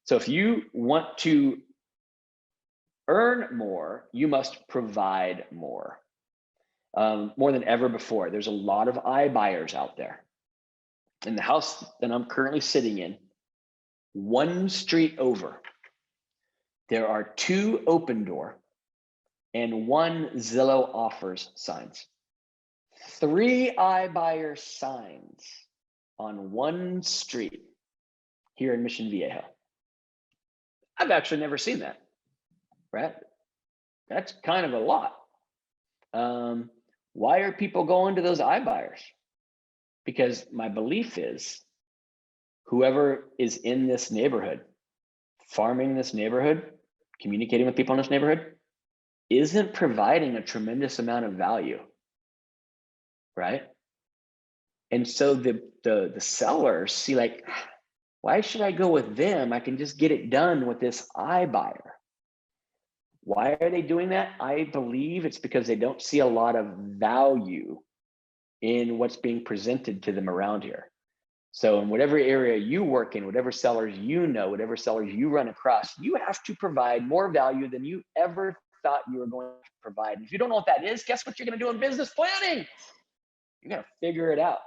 A: So if you want to earn more, you must provide more. More than ever before. There's a lot of iBuyers out there. In the house that I'm currently sitting in, 1 street over, there are 2 Open Door and 1 Zillow Offers signs. 3 iBuyer signs on 1 street here in Mission Viejo. I've actually never seen that, right? That's kind of a lot. Why are people going to those iBuyers? Because my belief is whoever is in this neighborhood, farming this neighborhood, communicating with people in this neighborhood, isn't providing a tremendous amount of value, right? And so the sellers see like, why should I go with them? I can just get it done with this iBuyer. Why are they doing that? I believe it's because they don't see a lot of value in what's being presented to them around here. So in whatever area you work in, whatever sellers you know, whatever sellers you run across, you have to provide more value than you ever thought you were going to provide. And if you don't know what that is, guess what you're going to do in business planning? You're going to figure it out.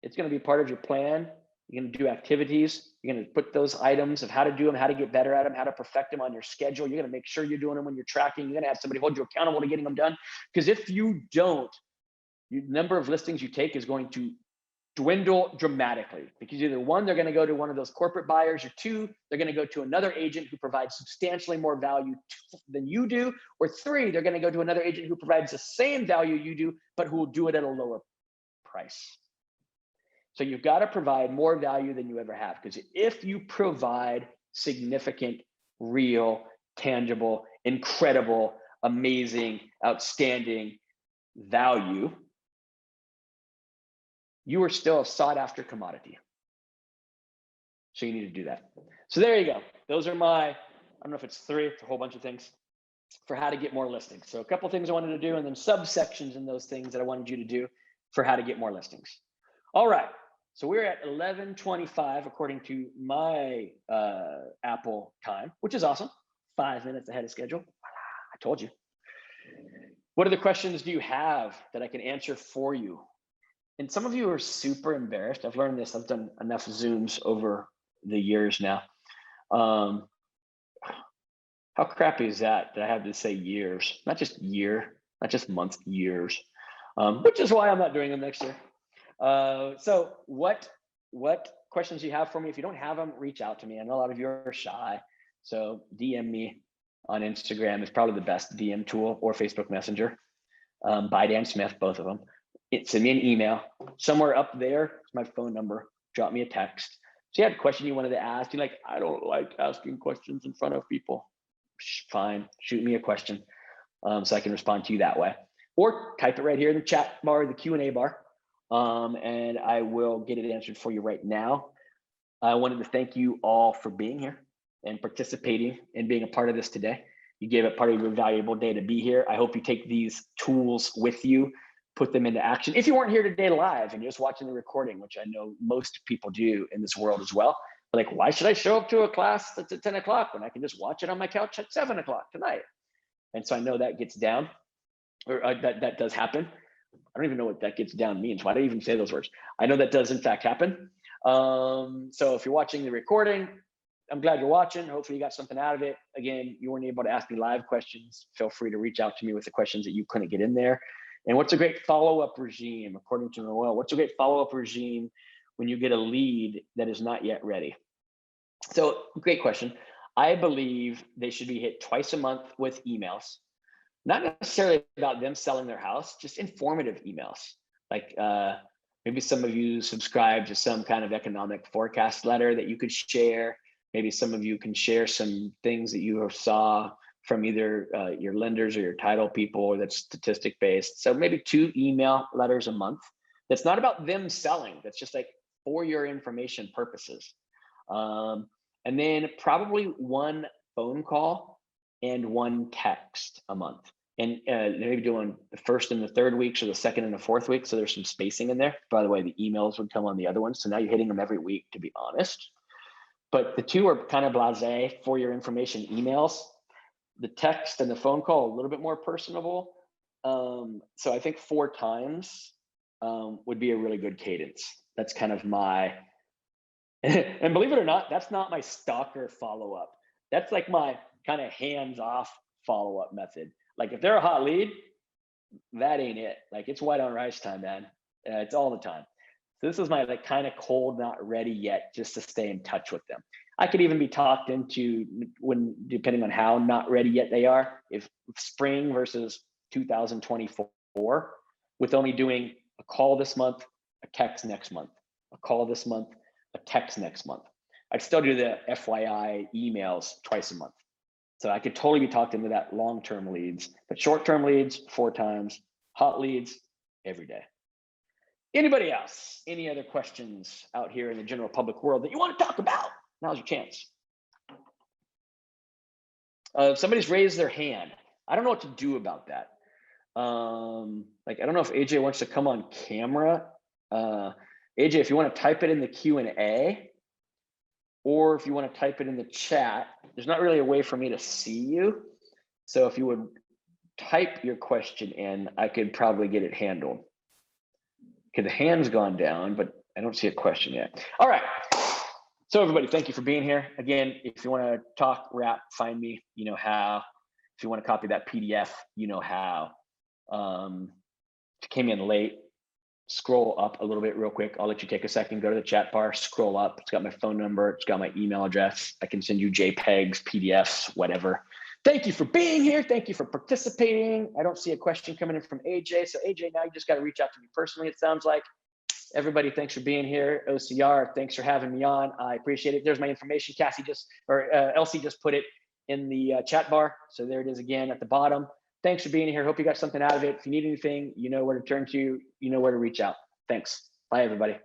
A: It's going to be part of your plan. You're going to do activities. You're going to put those items of how to do them, how to get better at them, how to perfect them on your schedule. You're going to make sure you're doing them when you're tracking. You're going to have somebody hold you accountable to getting them done. Because if you don't, the number of listings you take is going to dwindle dramatically, because either 1, they're going to go to one of those corporate buyers, or 2, they're going to go to another agent who provides substantially more value than you do, or 3, they're going to go to another agent who provides the same value you do, but who will do it at a lower price. So you've got to provide more value than you ever have, because if you provide significant, real, tangible, incredible, amazing, outstanding value, you are still a sought after commodity. So you need to do that. So there you go. Those are my, I don't know if it's 3, it's a whole bunch of things for how to get more listings. So a couple of things I wanted to do, and then subsections in those things that I wanted you to do for how to get more listings. All right. So we're at 11:25 according to my Apple time, which is awesome. 5 minutes ahead of schedule. I told you. What other questions do you have that I can answer for you? And some of you are super embarrassed. I've learned this. I've done enough Zooms over the years now. How crappy is that I have to say years, not just year, not just months, years, which is why I'm not doing them next year. So what questions do you have for me? If you don't have them, reach out to me. I know a lot of you are shy. So DM me on Instagram is probably the best DM tool, or Facebook Messenger, by Dan Smith, both of them. Send me an email. Somewhere up there is my phone number. Drop me a text. So you had a question you wanted to ask. You're like, I don't like asking questions in front of people. Fine, shoot me a question so I can respond to you that way. Or type it right here in the chat bar, the Q&A bar, and I will get it answered for you right now. I wanted to thank you all for being here and participating and being a part of this today. You gave it part of your valuable day to be here. I hope you take these tools with you, put them into action. If you weren't here today live and you're just watching the recording, which I know most people do in this world as well, like, why should I show up to a class that's at 10 o'clock when I can just watch it on my couch at 7 o'clock tonight? And so I know that gets down, or that does happen. I don't even know what that gets down means. Why do I even say those words? I know that does in fact happen. So if you're watching the recording, I'm glad you're watching. Hopefully you got something out of it. Again, you weren't able to ask me live questions. Feel free to reach out to me with the questions that you couldn't get in there. And what's a great follow-up regime, according to Noel? What's a great follow-up regime when you get a lead that is not yet ready? So great question. I believe they should be hit twice a month with emails. not necessarily about them selling their house, just informative emails. Like maybe some of you subscribe to some kind of economic forecast letter that you could share. Maybe some of you can share some things that you saw from either your lenders or your title people that's statistic based. So maybe 2 email letters a month. That's not about them selling. That's just like for your information purposes. And then probably 1 phone call and 1 text a month. And maybe doing the first and the 3rd weeks or the 2nd and the 4th week. So there's some spacing in there. By the way, the emails would come on the other ones. So now you're hitting them every week, to be honest. But the 2 are kind of blasé for your information emails. The text and the phone call, a little bit more personable. So I think 4 times would be a really good cadence. That's kind of my, and believe it or not, that's not my stalker follow-up. That's like my kind of hands-off follow-up method. Like if they're a hot lead, that ain't it. Like it's white on rice time, man. It's all the time. So this is my like kind of cold, not ready yet, just to stay in touch with them. I could even be talked into when, depending on how not ready yet they are, if spring versus 2024, with only doing a call this month, a text next month, a call this month, a text next month. I'd still do the FYI emails twice a month. So I could totally be talked into that long-term leads, but short-term leads 4 times, hot leads every day. Anybody else? Any other questions out here in the general public world that you want to talk about? Now's your chance. Somebody's raised their hand. I don't know what to do about that. Like, I don't know if AJ wants to come on camera. AJ, if you want to type it in the Q&A, or if you want to type it in the chat, there's not really a way for me to see you. So if you would type your question in, I could probably get it handled. Okay, the hand's gone down, but I don't see a question yet. All right. So everybody, thank you for being here. Again, if you want to talk, rap, find me, you know how. If you want to copy that PDF, you know how. If you came in late, scroll up a little bit real quick. I'll let you take a second, go to the chat bar, scroll up. It's got my phone number. It's got my email address. I can send you JPEGs, PDFs, whatever. Thank you for being here. Thank you for participating. I don't see a question coming in from AJ. So AJ, now you just got to reach out to me personally, it sounds like. Everybody, thanks for being here. OCR, thanks for having me on. I appreciate it. There's my information. Elsie just put it in the chat bar. So there it is again at the bottom. Thanks for being here. Hope you got something out of it. If you need anything, you know where to turn to, you know where to reach out. Thanks. Bye, everybody.